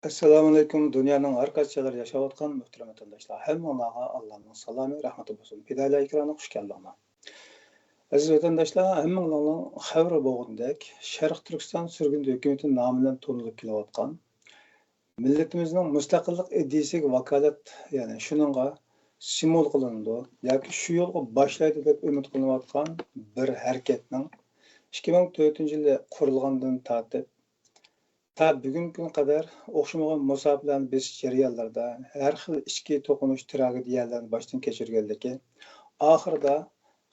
Assalomu alaykum. Dunyoning har qaysi joylarida yashayotgan muhtaram vatandoshlar, hammaga Allohning salomi, rahmati bo'lsin. Fidoyilar ekrani xush keldinglar. Aziz vatandoshlar, hammanglarning xabari bo'lgandek, Sharq Turkiston surgun hukumati nomi bilan to'nilib kelayotgan millatimizning mustaqillik ideyasiga vakolat, ya'ni shuningga simvol qilindi yoki shu yo'lga boshlaydi deb umid qilinayotgan bir harakatning 2004-yilda qurilgandan tortib ta bugungi kunga qadar o'xshamagan musobalarni besish jarayonlarida har xil ichki to'qinish tragediyalarni boshdan kechirganligi oxirida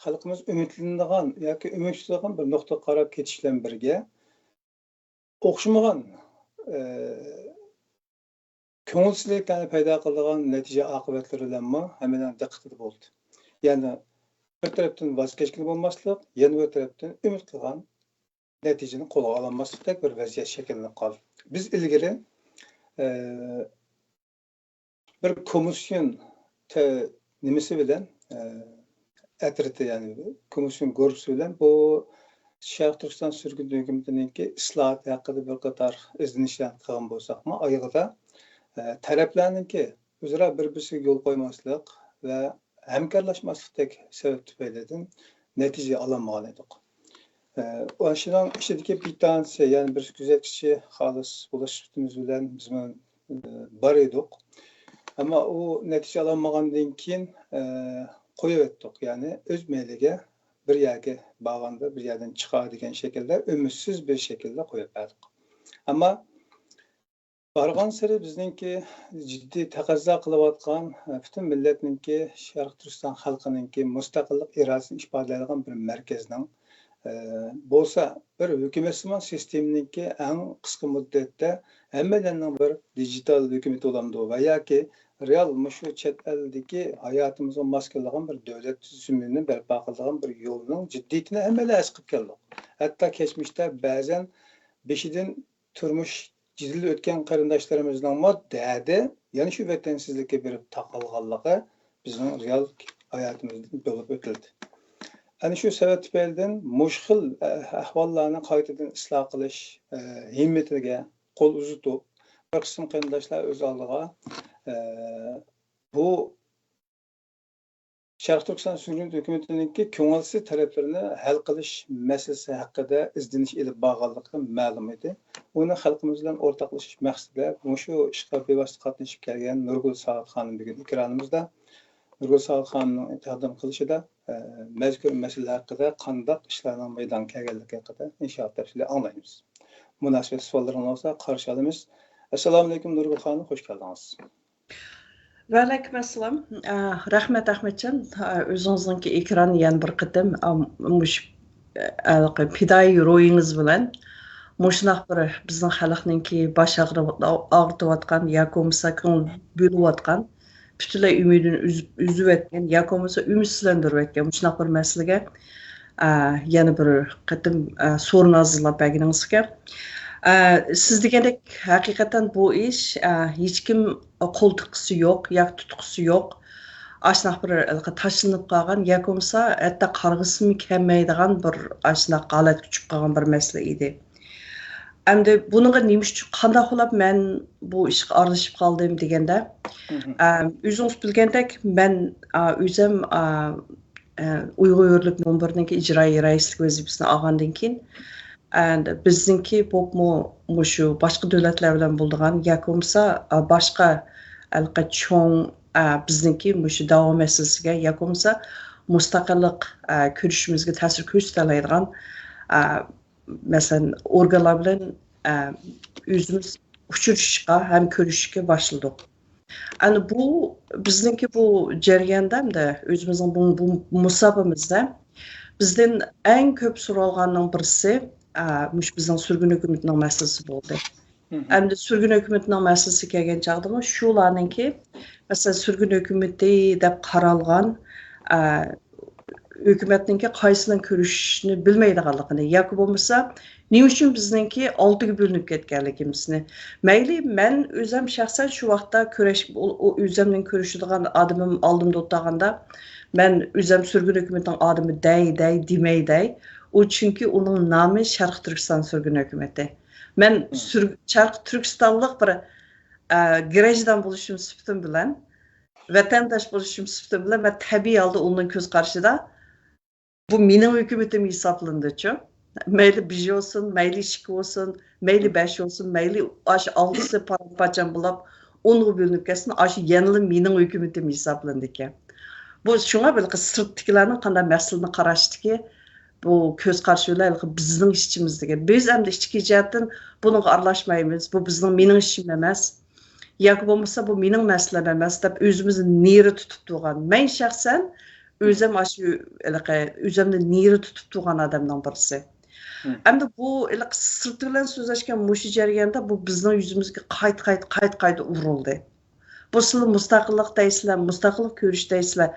xalqimiz umidlanadigan yoki umid tutadigan bir nuqtaga qarab ketish bilan birga o'xshamagan ko'ngilsizliklarni paydo qiladigan natija oqibatlari bilan hammaning diqqatida bo'ldi. Ya'ni bir tarafdan voz kechgan bo'lmaslik, yana bir tarafdan umid qilgan natijani qo'lga ololmaslikdek bir vaziyat shakllanib qoldi. Biz ilgari bir komisyon nimasi bilan atriti, ya'ni komisyon guruhi bilan bu Sharq Turkiston surgun hukumatiningki islohot haqida bir qator izlanishlar qilgan bo'lsakmi, oyig'ida taraflarningki o'zaro bir-biriga yo'l qo'ymaslik va hamkorlashmaslikdek sabab tufaylidan natija ololmagan edik. Şunun içindeki bir tanesi, yani bir güzellikçi halis bulaşıktımız bilen biz var edik. Ama o netice alanmağından keyin koyup ettik. Yani öz meylige bir yerge bağlandı, bir yerden çıkar degan şekilde ümitsiz bir şekilde koyup ettik. Ama bargan seri bizninki ciddi taqazza qilayotgan bütün milletninki Sharq Turkiston xalqininki mustaqillik irodasini ifodalaydigan bir markazning bo'lsa bir hukumatsimon sisteminiki eng qisqa muddatda hammalarning bir digital hukumat bo'lamdi va yoki real shu chet eldagi hayotimizga mos keladigan bir davlat tuzumini barpo qiladigan bir yo'lning jiddiyatini hammalar his qilib keldik. Hatto kechmişda ba'zan beshidan turmush jizilib o'tgan qarindoshlarimizning moddada yana shu vatansizlikka berib taqalganligi bizning real hayotimizda bo'lib o'tildi. Ana shu sabab tufaylidan mushkil ahvollarni qaytadan isloh qilish himmatiga qo'l uzatib bir qism qarindoshlar o'z oldiga bu Sharq Turkiston surgun hukumatiningki ko'ngilsiz talablarini hal qilish masalasi haqida izdinish ilib borganligi ma'lum edi. Uni xalqimiz bilan o'rtoqlashish maqsadida shu ishga bevosita qatnashib kelgan Nurgul Said xonim bugun ekranimizda. Nurgul Said xonimning taqdim qilishida mazkur masala haqida qanday ishlarning maydonga kelganligi haqida inshaalloh tafsilli anglaymiz. Munosib savollarimiz bo'lsa qarshi olamiz. Assalomu alaykum Nurgul xonim, xush keldingiz. Va alaykum assalom. Rahmat Ahmedjon, o'zingizningki ekran yana bir qatim mush fidoyi ro'yingiz bilan mushunaq bir bizning xalqningki bosh og'ritayotgan yoki bo'lmasa ko'ngil bo'layotgan butunlay umidini uzib o'tgan yoki bo'lmasa umidsizlantirib o'tgan shunaqa bir masalaga yana bir qatim so'rin hozirlab berganingizga siz degandek haqiqatan bu ish hech kim qo'l tiqisi yo'q yoki tutqusi yo'q shunaqa bir tashlanib qolgan yoki bo'lmasa hatto qarg'isimi kelmaydigan bir shunaqa holatga tushib qolgan bir masala edi. Endi bunga nima uchun qanday qilib men bu ishga aralashib qoldim deganda o'zingiz bilgandek men o'zim Uyg'urlik munbirningki ijroiy raislik vazifasini olgandan keyin bizningki bu shu boshqa davlatlar bilan bo'lgan yoki bo'lmasa boshqa cho'ng bizningki shu davom masalasiga yoki bo'lmasa mustaqillik ko'rishimizga ta'sir ko'rsatadigan masalan organlar bilan o'zimiz uchrashishga ham ko'rishishga boshladik. Ana bu bizningki bu jarayonda o'zimizning bu musobamizda bizdan eng ko'p so'ralganning birisi bizning surgun hukumatining masalasi bo'ldi. Endi surgun hukumatining masalasi kelgan chog'da shularningki masalan surgun hukumati deb qaralgan hukumatningki qaysidan ko'rishni bilmaydiganligini yoki bo'lmasa nima uchun bizningki oltiga bo'linib ketganligimizni mayli men o'zim shaxsan shu vaqtda o'zimning ko'rishadigan odamim oldimda o'tirganda men o'zim surgun hukumatining odami demayday u chunki uning nomi Sharq Turkiston surgun hukumati. Men Sharq Turkistonlik bir grajdan bo'lishim sifatim bilan, vatandosh bo'lishim sifatim bilan va tabiiy holda uning ko'z qarshida bu mening hukumatim hisoblanadi-chu. Mayli 1 olsun, mayli 2 olsun, mayli 5 olsun, mayli aş 6'sı parçam bulab, onu bölünüp ketsin, aş yanılı mening hukumatim hisoblanadi ekan. Bu şuna bir sirtdagilarning qanday masalani qarashdiki, bu ko'z qarshilar bizning ishchimizdagi. Biz ham ichki jihatdan bunga aralashmaymiz. Bu bizning mening ishim emas. Yoki bo'lmasa bu mening masalam emas deb o'zimizni neri tutib turgan. Men shaxsan o'zim shu o'zimni neri tutib turgan odamdan birisi. Endi bu sirt bilan so'zlashgan mush jarayonda bu bizning yuzimizga qayt urildi. Bu sizlar mustaqillik deysizlar, mustaqillik ko'rish deysizlar.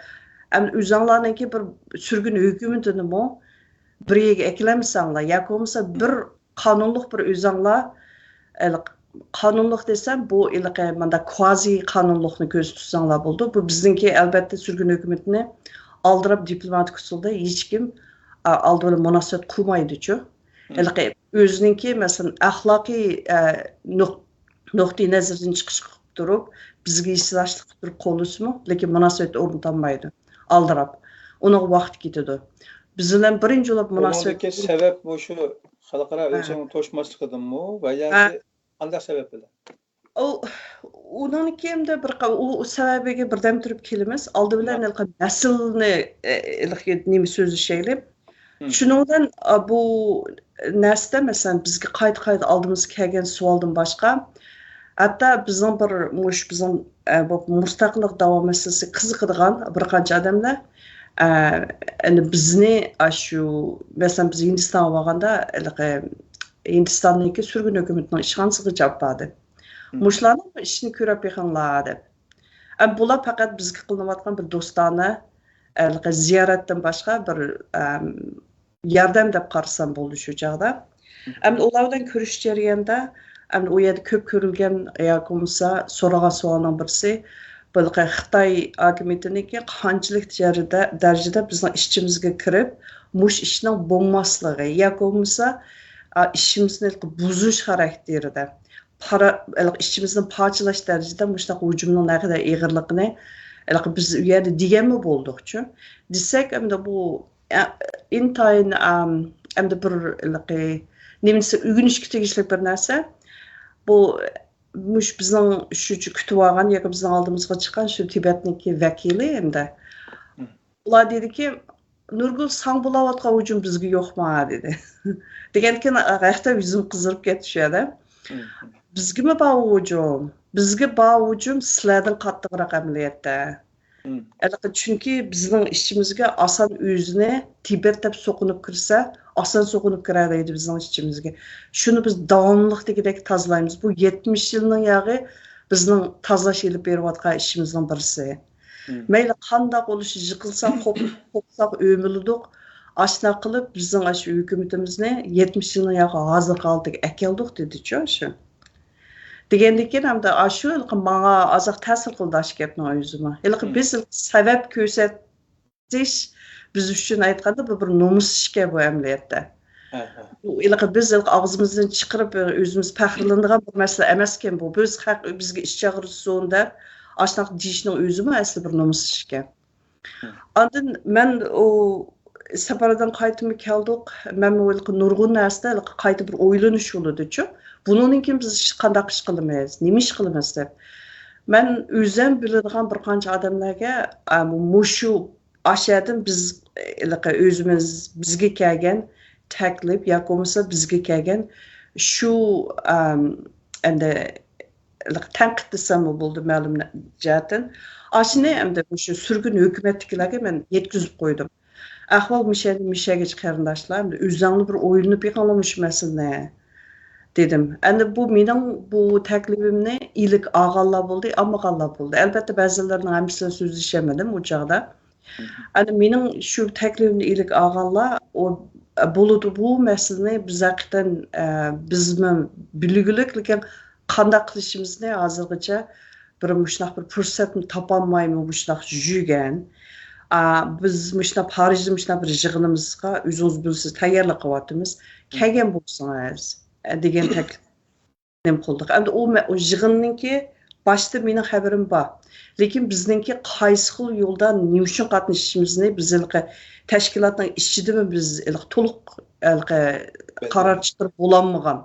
Endi o'zinglarniki bir surgun hukumatini mo bir yerga eklemisanglar, yoki bo'lmasa bir qonunliq bir o'zinglar qonunliq desam bu manda quasi qonunliqni ko'z tutsanglar bo'ldi. Bu bizningki albatta surgun hukumatini aldirib diplomatik usulda hech kim oldi bilan munosabat qilmaydi-chu. O'zininki masalan axloqiy nuqtai nazardan chiqish qilib turib, bizga islashlik qilib turib qo'llasimi, lekin munosabat o'rnatilmaydi. Aldirib. Uning vaqti ketadi. Biz bilan birinchi bo'lib munosabat sabab bu shu xalqaro o'lchamni to'shmasligidanmi va yoki qanday sabab bilan? Uning kimda bir u sababiga birdan turib kelamiz. Oldi bilan naslni nima so'zlashaylik. Shuningdan bu narsa masalan bizga qayta oldimizga kelgan savoldan boshqa hatto bizning bizning bu mustaqillik davom etsa qiziqadigan bir qancha odamlar bizni shu masalan biz Hindistonga borganda Hindistonniki surgun hukumatining ishxonasiga javob berdi. Mushlarning ishini ko'rib beqinglar deb. Bular faqat bizga qilinayotgan bir do'stona ziyoratdan boshqa bir yordam deb qarasam bo'ldi shu chog'da. Endi ulardan ko'rish jarayonida u yerda ko'p ko'rilgan yoki bo'lmasa so'ragan savolning birisi Xitoy hukumatiniki qanchalik darajada bizning ishchimizga kirib, mush ishning bo'lmasligi yoki bo'lmasa ishimizni buzish xarakterida ishchimizni parchalash darajada mushtaq hujumning naqadar ig'irligini biz u yerda deganmi bo'ldik-chu. Desak, endi bu intayin endi bir nimasi o'rganishga tegishli bir narsa. Bu mush bizning shu kutib olgan yoki bizning oldimizga chiqqan shu Tibetniki vakili endi. Ular dediki, Nurgul sang bo'layotgan hujum bizga yo'qmi dedi. Degankin g'ayqda yuzim qizarib ketdi shu yerda. Bizga bor hujum. Bizga bor hujum sizlardan qattiqroq amaliyotda. Chunki bizning ishchimizga oson o'zini Tibet deb so'qinib kirsa, oson so'qinib kiradi bizning ishchimizga. Shuni biz davomli degidek tozalaymiz. Bu 70 yilning yog'i bizning tozalash elib berayotgan ishimizning birisi. Mayli qanday bo'lishi yiqilsak, qo'psaq o'milidik. Ashna qilib bizning shu hukumatimizni 70 yilning yog'i hozir qoldiga akeldik dedi-chu shu. Degandan hamda shu menga oziq ta'sir qildi shu gapning o'zimi. Biz sabab ko'rsatish biz uchun aytganda bu bir nomus ishga bu amaliyotda. Biz og'zimizdan chiqarib o'zimiz faxrlanadigan bir masala emaskan bu. Biz bizga ish chaqirishda ashunaq deyishning o'zimi asli bir nomus ishga. Ondan men o safardan qaytib keldik. Men nurg'un narsa qayta bir o'ylanish bo'ldi-chu. Bunun kim biz qanday ish qilamiz, nima ish qilamiz deb. Men o'zim biladigan bir qancha odamlarga mushu ashyadan biz o'zimiz bizga kelgan taklif yoki bo'lmasa bizga kelgan shu endi tanqid desam bo'ldi ma'lum jihatdan. Ashuni endi shu surgun hukumatdagilarga men yetkazib qo'ydim. Ahvol mishaga qarindoshlar, o'zingni bir o'ylanib yiqilamish masalani dedim. Endi bu mening bu taklifimni ilk og'anlar bo'ldi, amag'anlar bo'ldi. Albatta ba'zilarning hammasini so'zlashamadim u chog'da. Endi mening shu taklifimni ilk og'anlar bo'ldi bu masalani biz haqiqatan bizmi bilgulik, lekin qanday qilishimizni hozirgacha bir mushnaq bir fursatni topolmaymi mushnaq yurgan. Biz mushnaq Parijda mushnaq bir yig'inimizga o'zingiz bilasiz tayyorlik qilyapmiz. Kelgan bo'lsangiz degan taklif qildik. Endi o yig'inninki başta mening xabarim bor. Lekin bizningki qaysi xil yo'lda nima uchun qatnashishimizni biz tashkilotning ichidami biz to'liq qaror chiqarib bo'lolmagan.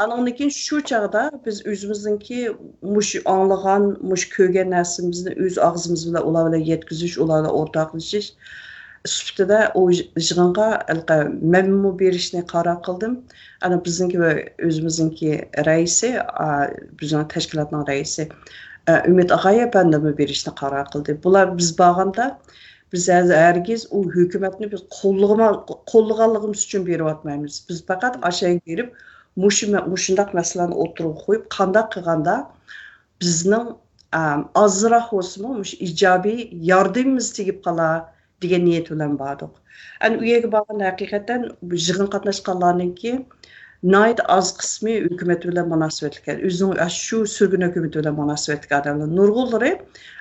Andan keyin shu chaqda biz o'zimizningki mush anglagan, mush ko'rgan narsamizni o'z og'zimiz bilan ular bilan yetkazish, ular bilan o'rtoqlashish sifatida o yig'inga mamnun berishni qaror qildim. Ana bizningki va o'zimizningki raisi, bizning tashkilotning raisi Ümit Ag'ayev bandimi berishni qaror qildi. Bular biz borganda biz hargiz u hukumatni biz qo'llaganligimiz uchun beryapmaymiz. Biz faqat ashaga berib mushundaq masalani o'tirib qo'yib, qanday qilganda bizning azroq bo'lsa-mu ijobiy yordamimiz tegib qolar degan niyat bilan bordik. U yerga borganda haqiqatan yig'in qatnashganlarningki nayt az qismi hukumat bilan munosabatli. O'zining shu surgun hukumat bilan munosabatli odamlar. Nurg'unlari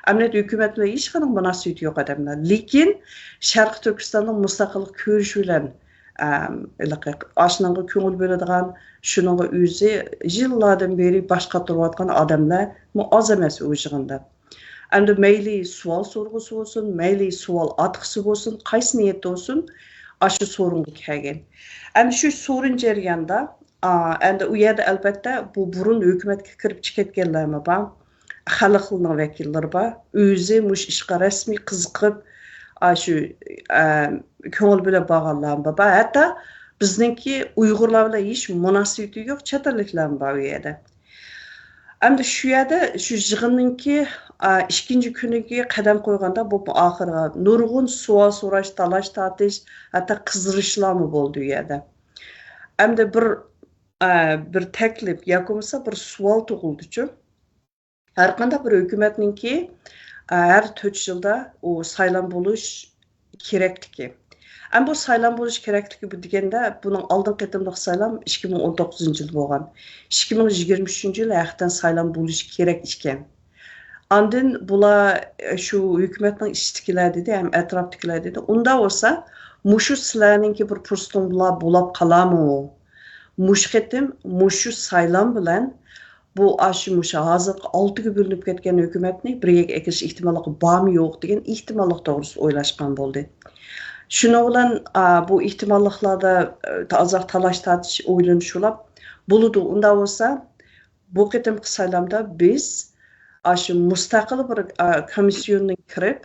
amniyat hukumat bilan hech qanday munosabati yo'q odamlar. Lekin Sharq Turkistonning mustaqillik ko'rish bilan ashunga ko'ngil bo'ladigan, shuningga o'zi yillardan beri bosh qotirayotgan odamlar oz emas u yig'inda. Endi mayli savol so'rg'usi bo'lsin, mayli savol atqisi bo'lsin, qaysi niyatda bo'lsin, shu so'ringa kelgan. Endi shu so'rin jarayonda, endi u yerda albatta bu burun hukumatga kirib chiqayotganlarmi bor, xalqning vakillari bor, o'zi mush ishga rasmiy qiziqib, shu ko'ngil bilan borganlar bor. Hatto bizningki Uyg'urlar bilan hech munosabati yo'q chet elliklar bor u yerda. Endi shu yerda shu yig'inninki ikkinchi kuniga qadam qo'yganda bu oxirgi nurg'un savol so'rash, talash tortish, hatto qizirishlarmi bo'ldi u yerda. Endi bir taklif yoki bo'lmasa bir savol tug'ildi-ku. Har qanday bir hukumatninki har 4 yilda u saylan bo'lish kerakligi. Bu saylan bo'lish kerakligi bu deganda buning oldin qitimliq saylan 2019-yil bo'lgan. 2023-yil haqiqatan saylan bo'lish kerak ekan. Andın bular şu hükümetin iştikiler dedi, hem etraftakiler dedi. Onda olsa, muşu sizlerinki bir purstunlar bulab kalamı o. Muşketim, muşu saylan bilen, bu aşı muşa hazır 6 bölünüp ketken hükümetini bir yek ekiş ihtimallık var mı yok degen ihtimallık doğrusu oylaşkan oldu. Şunu olan bu ihtimallıklarda azaq talaş tartış oylanış olab, buludu. Onda olsa, bu ketim saylamda biz aşı mustaqil bir komisyonning kirib,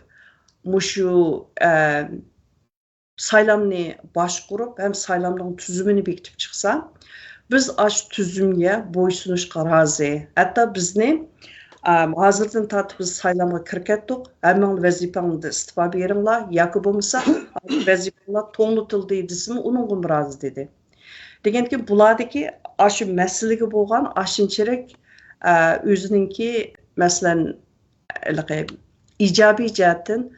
mushu saylamni boshqarib, ham saylamning tuzumini bekitib chiqsa, biz aşı tuzumga bo'ysunishga rozi. Hatto bizni hozirdan tortib biz saylamga kirib ketdik. Hamma vazifangni istifa beringlar, yoki bo'lmasa vazifanglar to'ng'itildi desin, uningga rozi dedi. Deganki, bulardagi aşı masalaga bo'lgan ashunchalik o'zininki masalan ijobiy jihatdan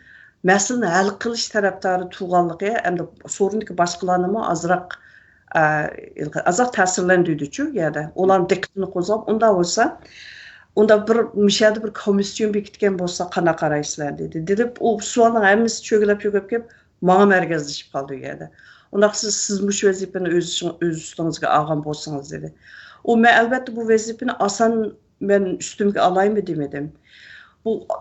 masalani hal qilish tarafdori tuğanlığı hamda sorundagi boshqalarni azroq ta'sirlantirdi-ku yerda. Ularning diqqatini qo'zg'ab, unda bo'lsa, unda bir mishada bir komissiyon bekitgan bo'lsa qana qaraysizlar dedi. Deb u savolning hammasi cho'gilab kelib, menga markazlashib qoldi u yerda. Unda siz mush vazifani o'z ustingizga olgan bo'lsangiz dedi. Men albatta bu vazifani oson ben üstümge alayım demedim.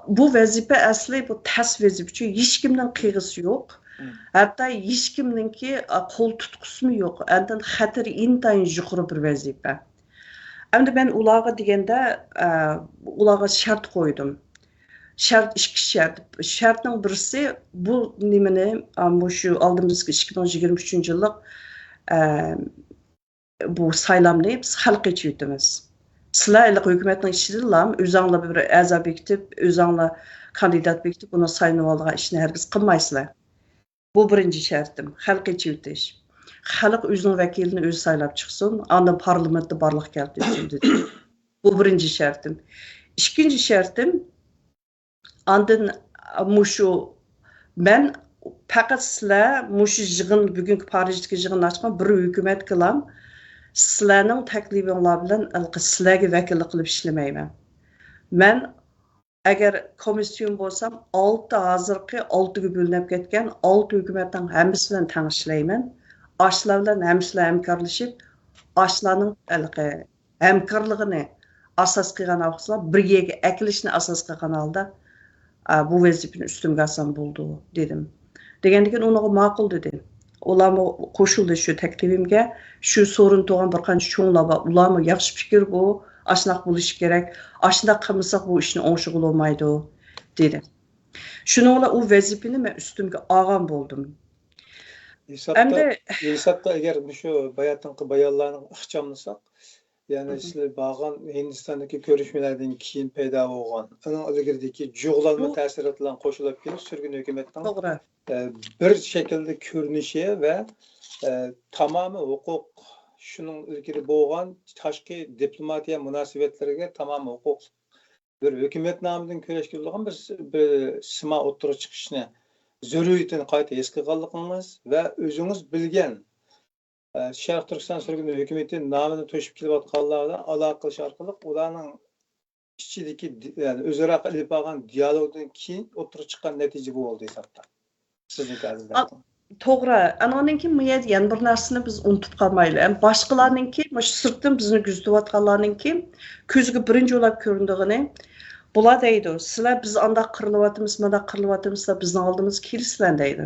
Bu vazife asli bu tas vazife. Hiç kimden kıyısı yok. Hatta hiç kimdenki kol tutkusu mu yok. Ondan xatir intayin yukarı bir vazife. Endi ben ulağa degende ulağa şart koydum. Şart, iki şart. Şartның birisi bu nimeni şu aldığımız 2023 yıllık bu saylamni biz halk içiyordumuz. Sizler hükümetin işçidirler, özünle bir əza bekitip, özünle kandidat bekitip, bunu sayınıp aldığı işini herkes qılmaysızlar. Bu birinci şartım, halk içi öteş. Halk özünün vekilini özü saylap çıksın, andan parlamentde barlıq geldi dedi. Bu birinci şartım. İkinci şartım, andan muşu, ben fakat sizler muşu yığın, bugünkü Parijdeki yığın açma bir hükümet kılam, sizlerning taklifinglar bilan sizlarga vakillik qilib ishlamayman. Men agar komissiyon bo'lsam, 6 hozirgi 6 ga bo'linib ketgan 6 hukumatning hammasi bilan tanishlayman. Ashlar bilan hammasilar hamkorlashib, ashlarning hamkorligini asas qilgan vaqtda birga akilishni asas qilgan holda bu vazifani ustimga olsam bo'ldi dedim. Degandan keyin unaqa ma'qul dedi. Ularmı qo'shildi shu taklifimga. Shu sorun tug'an bir qancha cho'nglar bor. Ularmı yaxshi fikr bu. Ashunaq bo'lishi kerak. Ashunaq qilmasak bu ishni o'ngishga bo'lmaydi dedi. Shuning bilan u vazifani men ustimga olgan bo'ldim. Hesapda agar shu bayatinqi bayonlarni ixchamlasak, yani sizlar bağlan Hindistondagi ko'rishmalardan keyin paydo bo'lgan, uning ilgaridagi jo'g'lanma ta'sirotlardan qo'shilib kelib surgun hukumatning bir şekilde ko'rinishi va tamomi huquq shuning ilgari bo'lgan tashqi diplomatiya munosabatlariga tamomi huquq bir hukumat nomidan kurashgan bir sima o'ttirib chiqishni zaruriyatini qayta his qilganligingiz va o'zingiz bilgan Sharq Turkiston surgun hukumati nomini to'shib kelayotganlardan aloqa qilish orqali ularning ichidagi yani o'zaro qilib olgan dialogdan keyin o'ttirib chiqqan natija bu bo'ldi hisobda. Sizniki azizlar. To'g'ri. Anadan keyin miyat yana bir narsani biz unutib qolmaylik. Boshqalarninki, mana shu sirtdan bizni kuzatayotganlarninki ko'zga birinchi bo'lib ko'rindigini bular deydi. Sizlar biz anda qirilyapmiz, mana qirilyapmiz, bizni oldimiz kelisizlar deydi.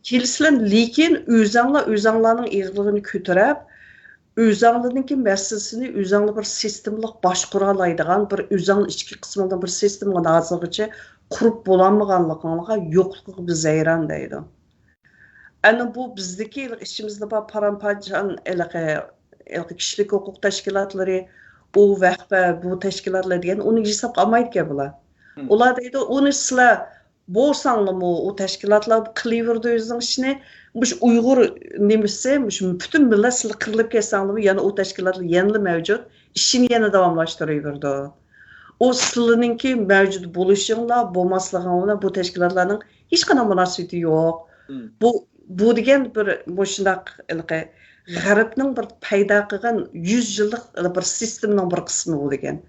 Kelisizlar, lekin o'zinglarning ig'lig'ini ko'tarib, o'zinglarning masalasini o'zinglar bir sistemlik boshqara oladigan bir o'zinglar ichki qismidan bir sistemga hozirgacha qurib bo'lolmaganligiga yo'qligi biz hayron deydi. Ana bu bizdeki işimizde var paramparçan kişilik hukuk teşkilatları o vahbe bu teşkilatlar diyen onu hesap almaydı ki bular. Olar deydi onu sizler bolsanlı mı o teşkilatlar kılıverdi özünün işini muş Uygur nemisi muş bütün millet sizler kırılıp kesanlı mı yani o teşkilatlar yenili mevcut işini yine devamlaştırıyordu. O sizlerinki mevcut buluşunla bulmaslığına bu teşkilatların hiç kadar münasebeti yok. Bu degan bir boshunaq g'arbning bir paydo qilgan 100 yillik bir sistemning bir qismi bu degan.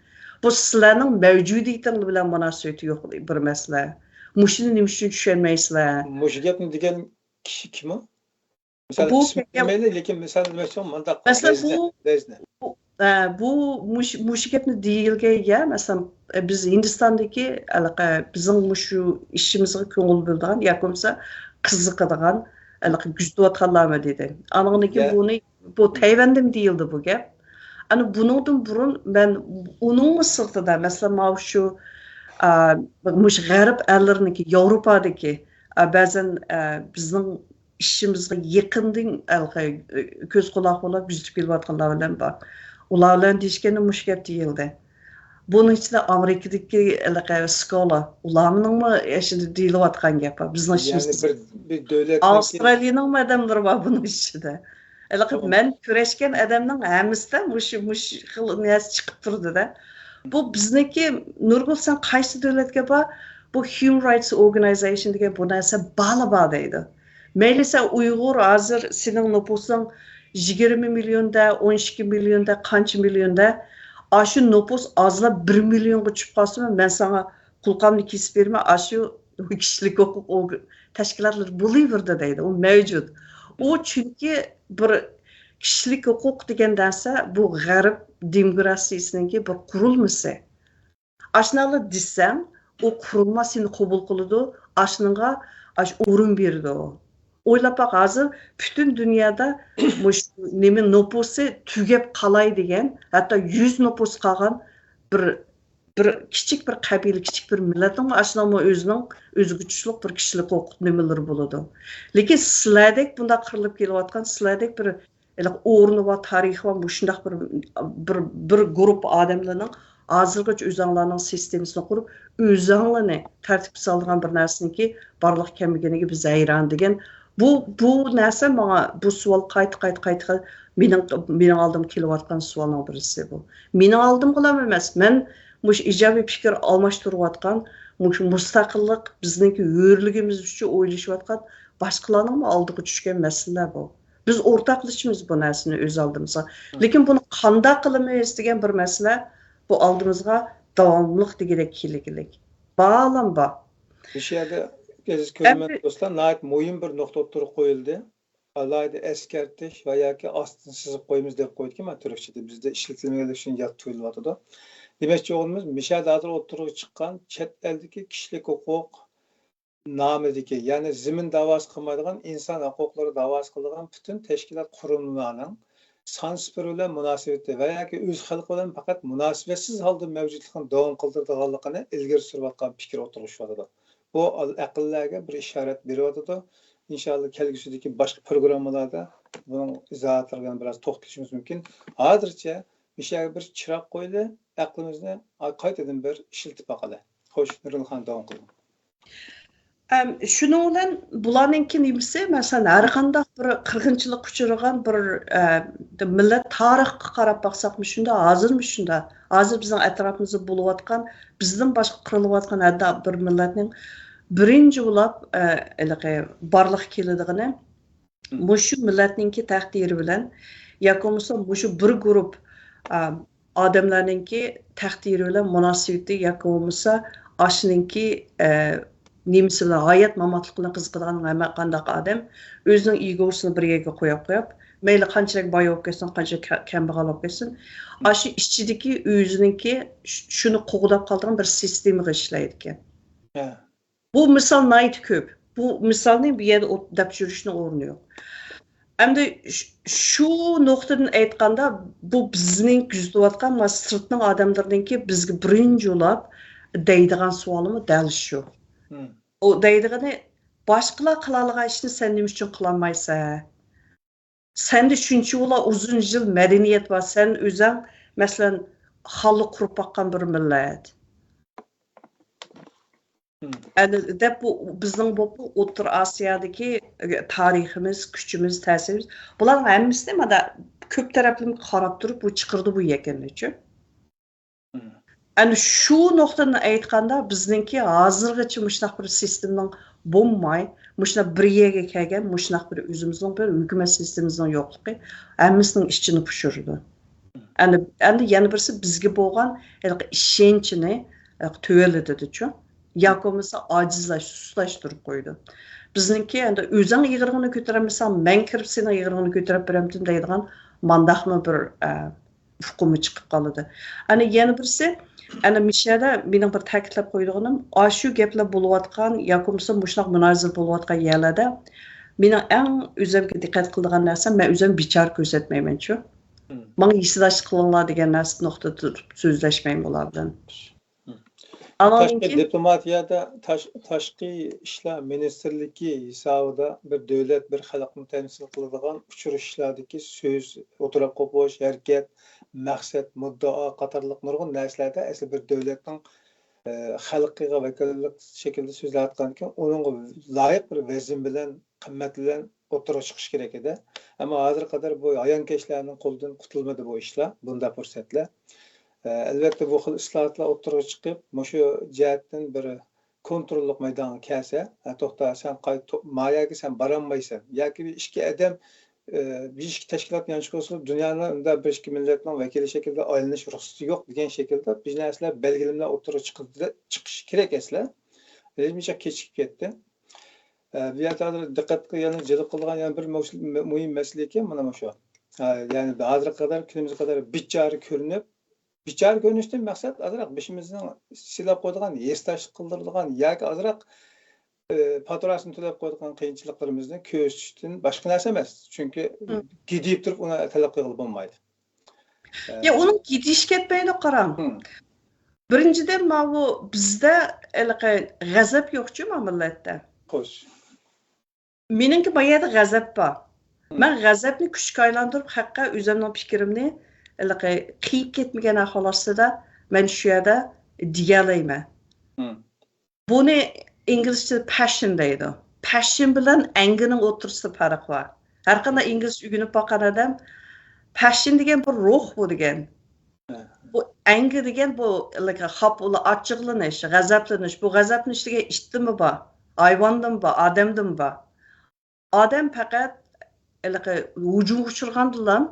Bu sizlarning mavjudiyating bilan munosabati yo'q bir masala. Mushuni nima uchun tushunmaysizlar? Mush gapni degan kishi kim o? Misol tushunmaydi, lekin misol mandaq bu mush gapni deyilganga masalan biz Hindistondagi bizning shu ishimizga ko'ngil bo'lgan yoki qiziqadigan güçlüyotganlarmı dedi. Anladaki bu Tayvan'dan değildi bu gap. Hani bunun burun ben onun sırtında mesela şu muş garip ellerindeki Avrupa'daki bazen bizim işimizde yakından göz kulak olarak güçlü biliyotganlar bilen var. Ularla dişkenin muş gap değildi. Bunun içinde Amerika'daki skola, ularının mı şimdi deyiliyotgan gap. Bizim işimizde. Avustralya'nın mı adamları var bunun içinde. Ben küreşken adamның hammasi de muş xil niyaz çıkıp durdu da. Bu bizniki Nurgul sen qaysi davlatga bor? Bu Human Rights Organization degan bu narsa bala deydi. Meylisa Uyg'ur hozir sening nüfusun 20 milyonda, 12 milyonda, qancha milyonda Aşı nüfus azla 1 milyonga çıkıp kalsın ben sana kulkamını kesip verme aşı kişilik hukuk teşkilatları buluyordu deydi. O mevcut. O çünkü bir kişilik hukuk degendense bu garip demokrasisindeki bir kurulması. Aşınalı desem o kurulma seni kabul kılıdı. Aşınıga urun berdi o. Oylap bak hazır bütün dünyada nemin nüfusu tügep kalay degen hatta 100 nüfus kalgan bir kichik bir qabila kichik bir millatning aslında o'zining o'zguchilik bir kishilik huquq nimalar bo'ladi. Lekin sizlardek bunda qirilib kelayotgan sizlardek bir o'rni va tarixi va shundoq bir guruh odamlarning hozirgacha o'zinglarning sistemasini qurib o'zinglarni tartibga solgan bir narsaniki barliq kelmaganiga biz hayron degan bu narsa menga bu savol qayta mening oldim kelayotgan savolning birisi bu. Mening oldim qilam emas. Men mush ijobiy fikr almashtirayotgan, mush mustaqillik bizningki o'rligimiz uchun o'ylashayotgan boshqalarning oldiga tushgan masala bu. Biz o'rtaqlashimiz bu narsani o'z oldimizga. Lekin buni qanday qilamiz degan bir masala bu oldimizga davomliq degidek keliglik. Bağlanma. Bu yerda ko'rmat do'stlar, nayt mo'yin bir nuqta o'tirib qo'yildi. alayda eskertiş ve ya ki astın sızıp koyumuz dep koyduk ama Türkçe'de bizde işletilmeleri için yat tuyulmadı. Demek oğlumuz Mişel Dadır oturuğa çıkan chet eldeki kişilik hukuk namideki yani zimin davası kılmaydigan insan hukukları davası kıldıgan bütün teşkilat kurumlarının sansipir bilen münasebeti veya ki öz halkı bilen fakat münasebetsiz halda mevcutluğunu devam kıldırdıganlıkını ilgiri sürüvatkan fikir oturuşuyordu. Bu akıllarga bir işaret veriyordu. İnşallah kelgüsüdeki başka programlarda bunun izahatlarına biraz toxtalışımız mümkün. Hazırca bir şey bir çırak koydu, aklımızda qaytadan bir işiltip bakalı. Hoş, Nurulxan devam kılın. Şunu olan bularninki nimisi, mesela her qandaq bir qırğınçılık uçurgan bir millet tarixga qarab baxsaq şunda, hazırmı şunda, hazır bizning etrafımızda buluvatkan, bizden başqa qırılıvatkan hadda bir milletning birinci ulap barlıq kelidigini mushu milletninki taqdiri bilan yoki bo'lmasa mushu bir guruh odamlarninki taqdiri bilan munosabati yoki bo'lmasa ashninki nemisi bilan hayot mamotlik bilan qiziqadigan hamma qandaq odam o'zining egosini bir yerga qo'yib mayli qanchalik boy bo'lib ketsin qancha kambag'al bo'lib ketsin shu ichidagi o'zininki shuni qo'g'dab qoldigan bir sistemaga ishlaydi ekan. Bu misal nayt ko'p. Bu misalni bu yerda deb yurishni o'rni yo'q. Endi shu nuqtadan aytganda bu bizning kuzatayotgan va sirtning odamlarninki bizga birinchi ulab deydigan savolimiz dal shu. O deydigani boshqalar qila olgan ishni sen nima uchun qila olmaysan? Senda shuncha ular uzun yil madaniyat va sen o'zing masalan xalq qurib boqqan bir millat. Yani bu bizning bu O'rta Osiyodagi tariximiz, kuchimiz, ta'sirimiz bular hammasini mana ko'p taraflama qarab turib bu chiqirdi bu yakunlichi. Yani shu nuqtadan aytganda bizningki hozirgacha mushunaq bir sistemaning bo'lmay, mushunaq bir yerga kelgan, mushunaq bir o'zimizning bir hukumat sistemamizning yo'qligi hammasining ichini pushirdi. Endi yana birisi bizga bo'lgan ishonchini to'yildi-chu. Yoki bo'lmasa sustlashtirib qo'ydi. Bizningki endi o'zing yig'irg'ini ko'taramsan, men kirib seni yig'irg'ini ko'tarib beramdim deydigan mandaqmi bir hukumi chiqib qoladi. Ana yana birisi, ana mishada mening bir ta'kidlab qo'ydiganim, shu gaplar bo'layotgan yoki bo'lmasa mushunaq munozir bo'layotgan yerlarda mening eng o'zimga diqqat qiladigan narsam, men o'zim bichar ko'rsatmayman-chu. Menga hisidash qilinglar degan narsa nuqtada so'zlashmayman ular bilan. Diplomatiyada tashqi ishlar ministrligi hisobida bir davlat bir xalqni temsil qiladigan uchrashuvlardagi so'z, o'tirib qo'yish, harakat, maqsad, muddao qatorliq nurg'un narsalarda asli bir davlatning xalqiga vakolatli shaklda so'zlayotgan ekan, uningga loyiq bir vazn bilan, qimmat bilan o'tirib chiqish kerak edi. Ammo hozir qadar bu ayonkashlarning qo'lidan qutulmadi bu ishlar, bunda fursatlar. Elbette bu xil islohotlar o'tirib chiqib, shu jihatdan bir kontrollik maydonga kelsa, to'xta sen mayaga sen borolmaysan yoki bir ishga odam bir ishki tashkilot yanchiq bo'lsa, dunyoning unda bir ishki millatning vakili shaklida aylanish ruxsati yo'q degan shaklda bizneslar belgilamlar o'tirib chiqish kerak asla. Hech kechikib ketdi. Bu yerda diqqatga yana jalb qilgan yana bir muhim masala ekan mana shu. Ya'ni hozirga qadar kunimizga qadar bichora ko'rinib bichar görünüşten maksat azırak başımızdan silap koyduğun, yestaş kıldırılgan yoki azırak faturasını to'lab qo'yadigan qiyinchiliklarimizni ko'rishdan boshqa narsa emas. Chunki gidib turib uni talab qilib bo'lmaydi. Ya uning gidish ketmaydi qarang. Birinchidan bu bizda g'azab yo'qchi millatda. Xo'sh. Meningki bu yerda g'azab bor. Men g'azabni kuchga aylantirib haqqa o'zimning fikrimni qiyib ketmagan ahvolida men shu yerda deyalayman. Buni inglizcha passion deydi. Passion bilan angining o'rtasida farq bor. Har qanday ingliz o'rganib boqqan odam passion degan bir ruh bu degan. Bu angi degan bu xapula ochiqlanish, g'azablanish. Bu g'azablanishga itdimi bor, hayvondan bor, odamdan bor. Odam faqat hujum uchirgandilar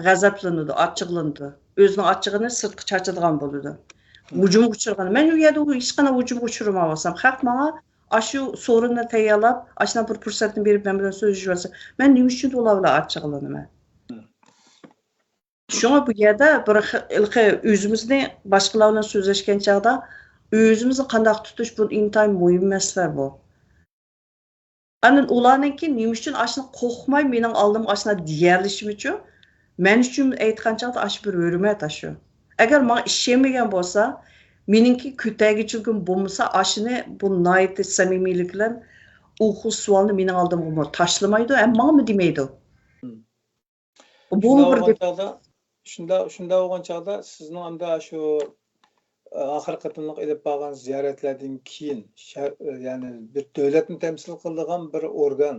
g'azablanadi, ochiqlanadi. O'zining ochiqini sirtqa chachadigan bo'ladi. Hujum uchirgan. Men u yerda hech qanday hujum uchirmaysam, haq menga Aşı sorunla tayyorlab, aşına bir fursatni berib men bilan so'zlashib olsa, men nima uchun ular bilan achchiqlanaman? Şuna bu yerda bir o'zimizni boshqalar bilan so'zlashgan chog'da o'zimizni qanday tutish bu intayin muhim masala bu. Anan ularningki nima uchun ashuni qo'rqmay mening oldim ashuna deyarlishim uchun men uchun aytgan chog'da ash bir hurmat ashu. Agar menga ishonmagan bo'lsa, meningki ko'tagichilgim bo'lmasa ashuni bu nihoyatda samimiylik bilan u xil savolni mening oldimga tashlamaydi, ham menga demaydi. Bu shunda bo'lgan chog'da sizning hamda shu oxirgi qatimliq ilib borgan ziyoratlardan keyin ya'ni bir davlatni temsil qiladigan bir organ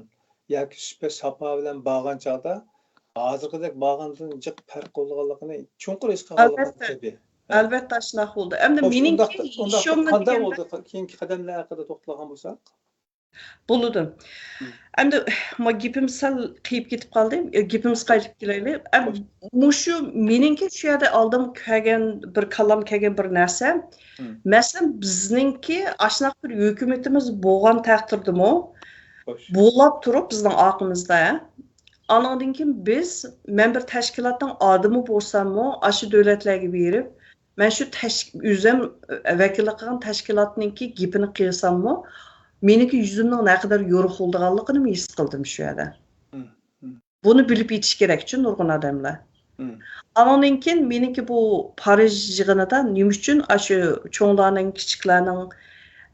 yoki super sapo bilan borgan chog'da hozirgidek borgandan jiq farq bo'lganligini chunqur his qilganligini albatta shunaqa bo'ldi. Endi meningki qanday bo'ldi keyingi qadamlar haqida to'xtalgan bo'lsak bo'ldi. Endi men gapim sal qiyib ketib qoldi. Gapimiz qaytib kelaylik. Mushu meningki shu yerda oldim kelgan bir kalom kelgan bir narsa. Masalan, bizningki ashunaq bir hukumatimiz bo'lgan taqdirdami, bo'lib turib bizning oqimizda, andan keyin biz men bir tashkilotning odami bo'lsam-mu, ashu davlatlarga berib, men shu o'zim vakillik qilgan tashkilotningki gapini qilsam-mu, meniki yüzümün ne kadar yoruqulduğanlığını his qildim şu yerda. Bunu bilib yetish kerak uchun nurg'un odamlar. Andan keyin meniki bu Parij yig'inida nima uchun shu cho'nglarning, kichiklarning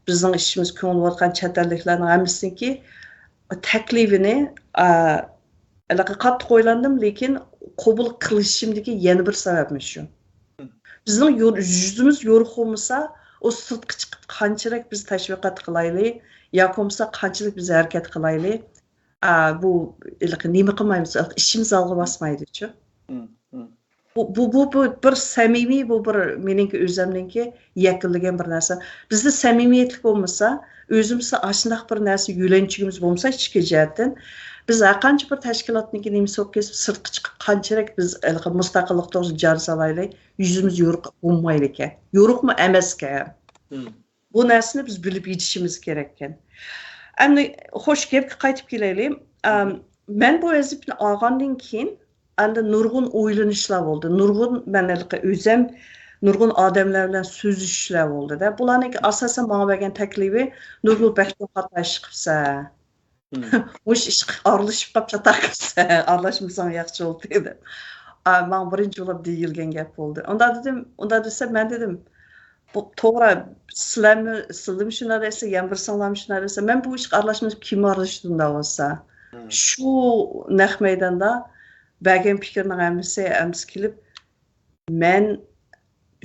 bizning ishimiz ko'ngil o'tgan chet elliklarning hammasiniki taklifini qattiq o'ylandim, lekin qabul qilishimdagi yana bir sababim shu. Bizning yuzimiz yoruq bo'lmasa, o sirtqi chiqib qanchalik biz tashviqot qilaylik, yoki bo'lmasa qanchalik biz harakat qilaylik, bu nima qilmaymiz, ishimiz olg'a bosmaydi-chi. Bu bir samimiy, bu bir meningki o'zimningki yakunlagan bir narsa. Bizda samimiyatlik bo'lmasa, o'zimizda ashundoq bir narsa yo'lanchigimiz bo'lmasa, ichki jihatdan biz har qancha bir tashkilotniki nimasi o'tkazib sirtqi chiqib qanchalik biz mustaqillik to'g'risida jar solaylik, yuzimiz yo'ruq bo'lmaydi ekan. Yo'ruqmi emaskan. Bu narsani biz bilib yetishimiz kerak ekan. Endi xo'sh gapga qaytib kelaylik. Men bu vazifani olgandan keyin endi nurg'un o'ylanishlar bo'ldi. Nurg'un men o'zim nurg'un odamlar bilan so'zlashishlar bo'ldi-da. Bularning asosan menga bergan taklifi nurg'un baxtli xato chiqibsa. O'sh ish aralashib qolib chaqirsa, aralashmasam yaxshi bo'ldi dedi. Men birinchi bo'lib deyilgan gap bo'ldi. Unda desam, men dedim, bu to'g'ri, sizlarmi shuna desa, yambirsanglarmi shuna desa, men bu ishga aralashmasam kim aralashdi bo'lsa. Shu naq maydonda bergan fikrning hammasi kelib, men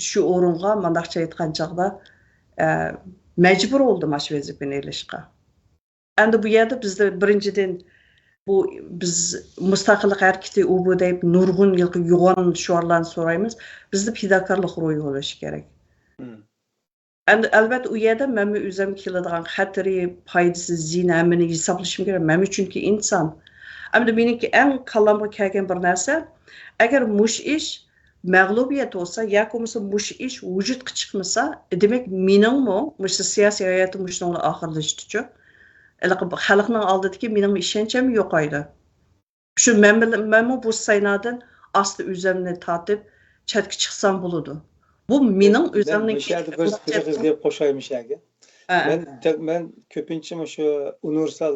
shu o'ringa mandaqcha aytgan chog'da majbur bo'ldim shu vazifani elashga. Endi bu yerda bizda birinchidan bu biz mustaqillik harakati u bu deb nurg'un yo'g'on shuarlarni so'raymiz. Bizda fidokorlik ro'yi bo'lishi kerak. Endi albatta u yerda men o'zim keladigan xatri, foydasi, ziyni hammani hisoblashim kerak. Men chunki inson. Endi meniki eng qalbimga kelgan bir narsa, agar mush ish mag'lubiyat bo'lsa, yoki bo'lmasa mush ish vujudga chiqmasa, demak meningmi mush siyosiy hayotim shunga oxirlashdi-chi. Xalqning oldidagi mening ishonchim yo'qaydi. Shu men bu saynadan asli o'zimni tortib chatga chiqsam bo'ladi. Bu mening o'zimning deb qo'shaymish aka. Men ko'pincha shu universal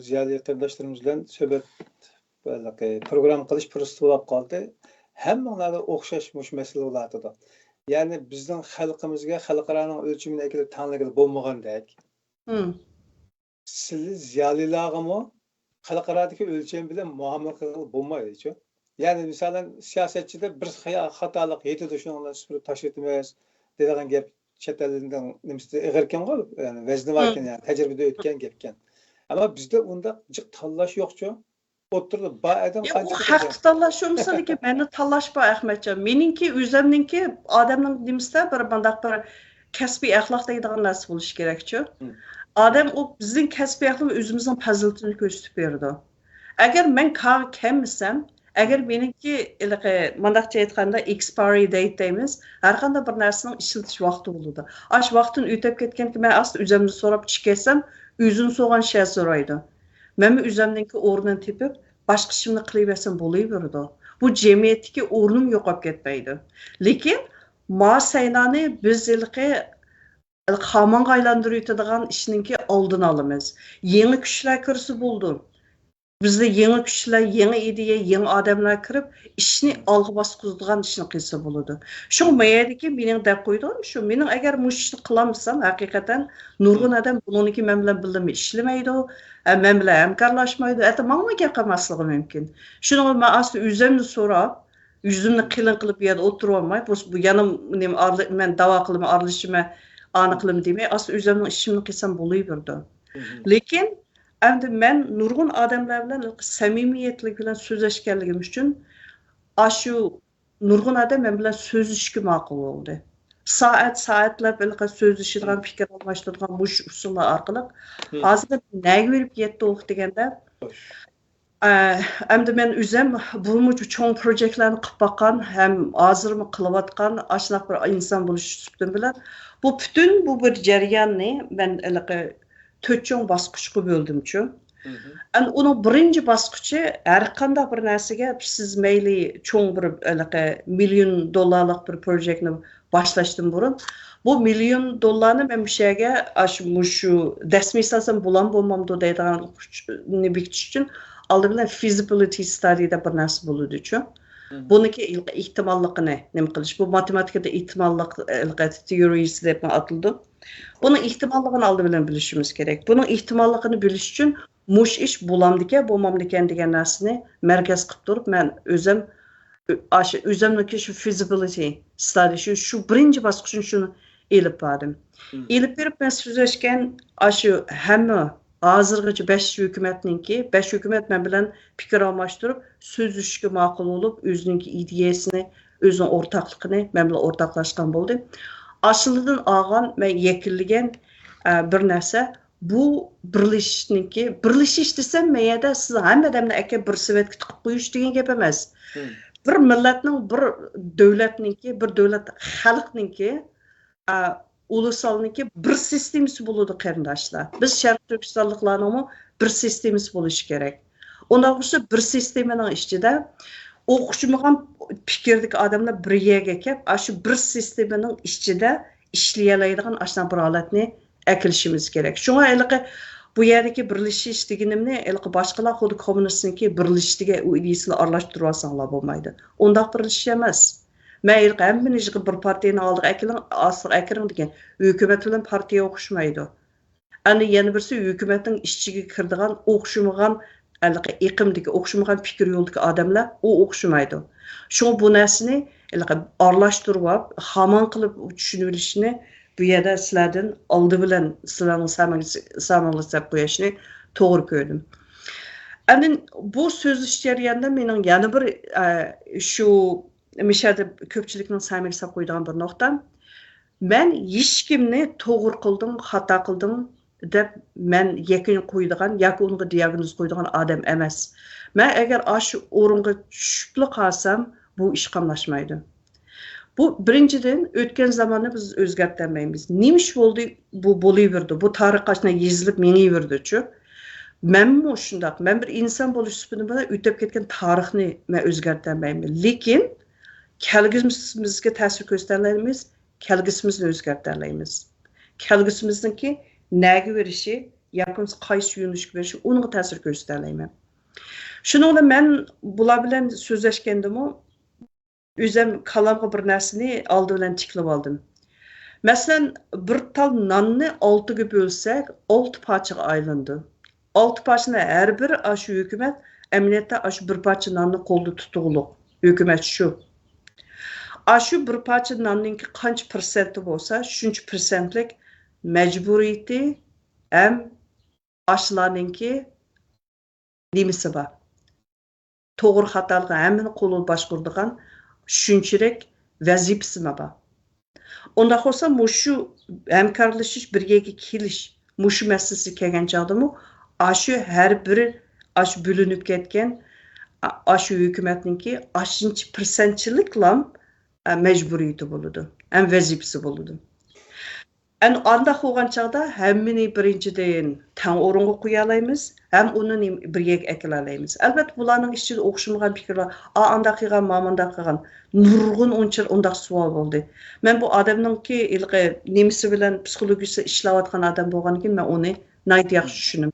ziyoli qardoshlarim bilan suhbat program qilish fursati bo'lib qoldi. Hammalarda o'xshash masala bo'lardi. Ya'ni bizning xalqimizga xalqaroning o'lchimini kelib tanlagan bo'lmagandek. Siz ziyolilarga xalqarodagi o'lcham bilan muomala qilib bo'lmaydi-chi. Ya'ni masalan siyosatchida bir xatolik yetadi shunga supurib tashlatamiz degan gap chet eldan nimasi ig'irkan qolib, ya'ni vazni varkan, ya'ni tajribada o'tgan gapkan. Ammo bizda unda jiq tanlash yo'q-chi. O'tirdi ba adam qancha haq tanlash bo'lsa-ki, meni tanlash bor Ahmadjon. Meningki o'zimningki odamning nimasida bir bandaq bir kasbiy axloq deydigan narsa bo'lishi kerak-chi. Adam o bizning kasbiy axloq o'zimizning fazilatini ko'rsatib berdi. Agar men kelmasam, Agar meniki mandaqcha aytganda expiry date deymiz, har qanday bir narsaning ishlatish vaqti bo'ladi. Ash vaqtini o'tib ketganki, men asli o'zimni so'rab chiqsam, o'zini so'rgan shay so'raydi. Men o'zimningki o'rnini tepib, boshqa ishimni qilaversam bo'laveradi. Bu jamiyatdagi o'rnim yo'qolib ketmaydi. Lekin masaynani biz hamon aylantirayotadigan ishninki oldini olamiz. Yangi kuchlar kirsa bo'ldi. Bizde yeni kuchlar, yeni ideya, yeni odamlar kirib, ishni olg'a bosqizadigan ishni qilsa bo'ladi. Shu mayadiki mening deb qo'ydim, shu mening agar mush ishni qilamsam, haqiqatan nurg'un odam buniki men bilan birga ishlamaydi, men bilan hamkorlashmaydi, hatto menga gap qilmasligi mumkin. Shuni men asli o'zimni so'rab, o'zimni qilin qilib bu yerda o'tirib olmay, bu yana men da'vo qilib aralashishimni aniqlim demay, asli o'zimning ishimni qilsam bo'laverdi. Lekin endi men nurg'un odamlar bilan samimiyatlik bilan so'zlashganligim uchun shu nurg'un odam men bilan so'zlashishga ma'qul bo'ldi. Soatlab so'zlashadigan, fikr almashtiradigan mush usullar orqali hozir nega berib yetdi deganda endi men o'zim bu cho'ng proyektlarni qilib boqqan, ham hozirmi qilayotgan ashunaq bir inson bo'lish suhbatim bilan bu butun bu bir jarayonni men 4 cho'ng bosqichga bo'ldimchu. Onun birinchi bosqichi har qanday bir narsaga siz mayli cho'ng bir million dollarlik bir proyektni boshlashdan burun bu million dollarni men bu yerga shu rasmiy asosdan bo'lmamdi deydiganni bekitish uchun oldi bilan feasibility study deb bir narsa bo'ladi-chu. Buniki ehtimolligini nima qilish, bu matematikada ehtimollik theories deb atildi. Bunun ehtimolligini oldi bilan bilishimiz kerak. Bunun ehtimolligini bilish uchun mush ish bo'lamdikan, bo'lmamdikan degan narsani markaz qilib turib, men o'zimniki shu feasibility study shu birinchi bosqichni shuni elib bordim. Elib berib men so'zlashgan shu hamma hozirgacha 5 hukumat men bilan fikr almashtirib, so'zlashishga ma'qul bo'lib, o'zining ideyasini, o'zining o'rtaqligini men bilan o'rtoqlashgan bo'ldi. Aslından ağan ve yekilligen bir narsa bu birleşiş desem meyada siz hem adamla eke bir sovet tıkıp koyuş degen gap emas. Bir millatning, bir davlatninki, bir davlat xalqninki, ulusalniki bir sistemisi bo'ladi qarindoshlar. Biz Sharq Turkistonliklarning bir sistemisi bo'lishi kerak. Ondan sonra bir sistemaning ichida o'qishmagan fikirdagi odamlar bir yerga kelib, shu bir sistemaning ichida ishlay oladigan ashuna bir holatni akilishimiz kerak. Shunga bu yerdagi birlashish deganimni boshqalar xuddi kommunistniki birlashishga u ideyasini aralashtirib olsanglar bo'lmaydi. Undaq birlashish emas. Men hammani bir partiyani oldiga akiling degan hukumat bilan partiya o'xshamaydi. Ana yana birisi hukumatning ishchiga kirdigan o'xshamagan iqimdagi o'xshamagan fikr yo'ldagi odamlar u o'xshamaydi. Shu bu narsani aralashtirib, hamon qilib tushunib olishni bu yerda sizlardan oldi bilan sizlarning samoglashib qo'yishni to'g'ri ko'rdim. Endi bu so'zlash jarayonida mening yana bir shu mishada ko'pchilikning samoglashib qo'ydigan bir nuqtam. Men hech kimni to'g'ri qildim, xato qildim deb men yakun qo'ydigan yoki unga diagnoz qo'ydigan odam emas. Men agar shu o'ringa tushib qolsam, bu ish qamlashmaydi. Bu birinchidan o'tgan zamonni biz o'zgartirmaymiz. Nima ish bo'ldi, bu bo'laverdi. Bu tarix qachon yezilib meniverdi-chu. Menmi shundaq, men bir inson bo'lish sifatida bilan o'tib ketgan tarixni men o'zgartirmayman. Lekin kelgusimizga ta'sir ko'rsatmaymiz, kelgusimizni o'zgartirmaymiz. Kelgusimizniki nega verishi, yoki qaysi yo'nalishga verishi, unga ta'sir ko'rsatmayman. Shuni men bular bilan so'zlashgandimmi, o'zim qalamga bir narsani oldi bilan tiklab oldim. Masalan, bir tal nonni 6 ga bo'lsak, 6 parchaga aylandi. 6 parchani har bir shu hukumat amaliyotda shu bir parcha nonni qo'lda tutug'liq. Hukumat shu. Shu bir parcha nonning qancha prosenti bo'lsa, shuncha prosentlik majburiyati ham ashlarninki nimasi bor. To'g'ri xatolikni hammani qo'lda boshqaradigan shunchalik vazifasi bor. Unda bo'lsa, shu hamkorlashish, birga kelish, shu masalasi kelgan chog'da shu har biri bo'linib ketgan aşı hükümetninki aşınçı persentçilikla mecburiyeti buludu. Hem vazifesi buludu. Anda olgan çağda hemmini birinciden tang orunga koyalaymiz, hem onu birgek ekilalaymiz. Elbette bularning içinde okşamagan fikirler, anda qilgan, mamanda qilgan, nurgun onçer ondaq sual oldu. Men bu adamninki ilqi nemisi bilan psixologiyasi ishlayotgan adam bo'lgandan keyin men uni nayt yaxshi tushundim.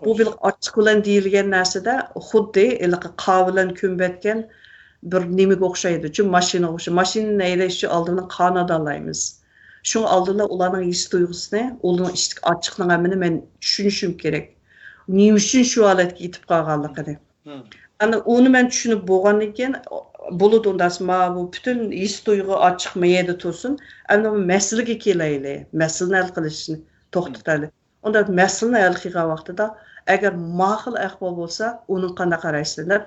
Bu bir açıq bilan deyilgan narsada xuddi ilqi qav bilan ko'mbatgan bir nemaga o'xshaydi. Chunki mashina o'xshaydi. Mashinani haydashni oldin qonada alaymiz. Şunu aldılar ularning his duygusunu, ularning içki açıqlığın əmini mən düşünüşüm gerek. Ne üçün şu halatga yetib qolganligini. Ana onu mən düşünüb bolğandan keyin bulud ondasma bu bütün his duygu açıq meyede tursun. Ana bu məsələyə keləyli, məsələni hal qilishni to'xtatali. Onda məsələni hal qilgan vaqtida agar ma'qul ahvol bo'lsa, uning qanday qaraysizlar?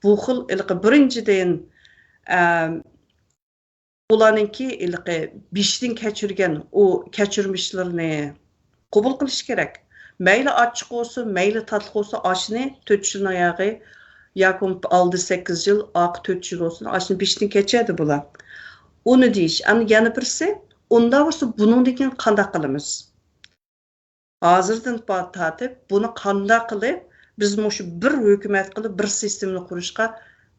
Bu xil ilqi birinchidan ularninki ilqi bishdan kechirgan o kechirmishlarni qabul qilish kerak. Mayli ochiq bo'lsin, mayli tatliq bo'lsin, oshni 4 yil oyog'i yoki oldi 8 yil, oq 4 yil bo'lsin, oshni bishdan kechadi bular. Uni deyish. Ana yana birisi, unda bo'lsa buningdan keyin qanday qilamiz? Hozirdan tortib buni qanday qilib biz shu bir hukumat qilib bir sistemni qurishga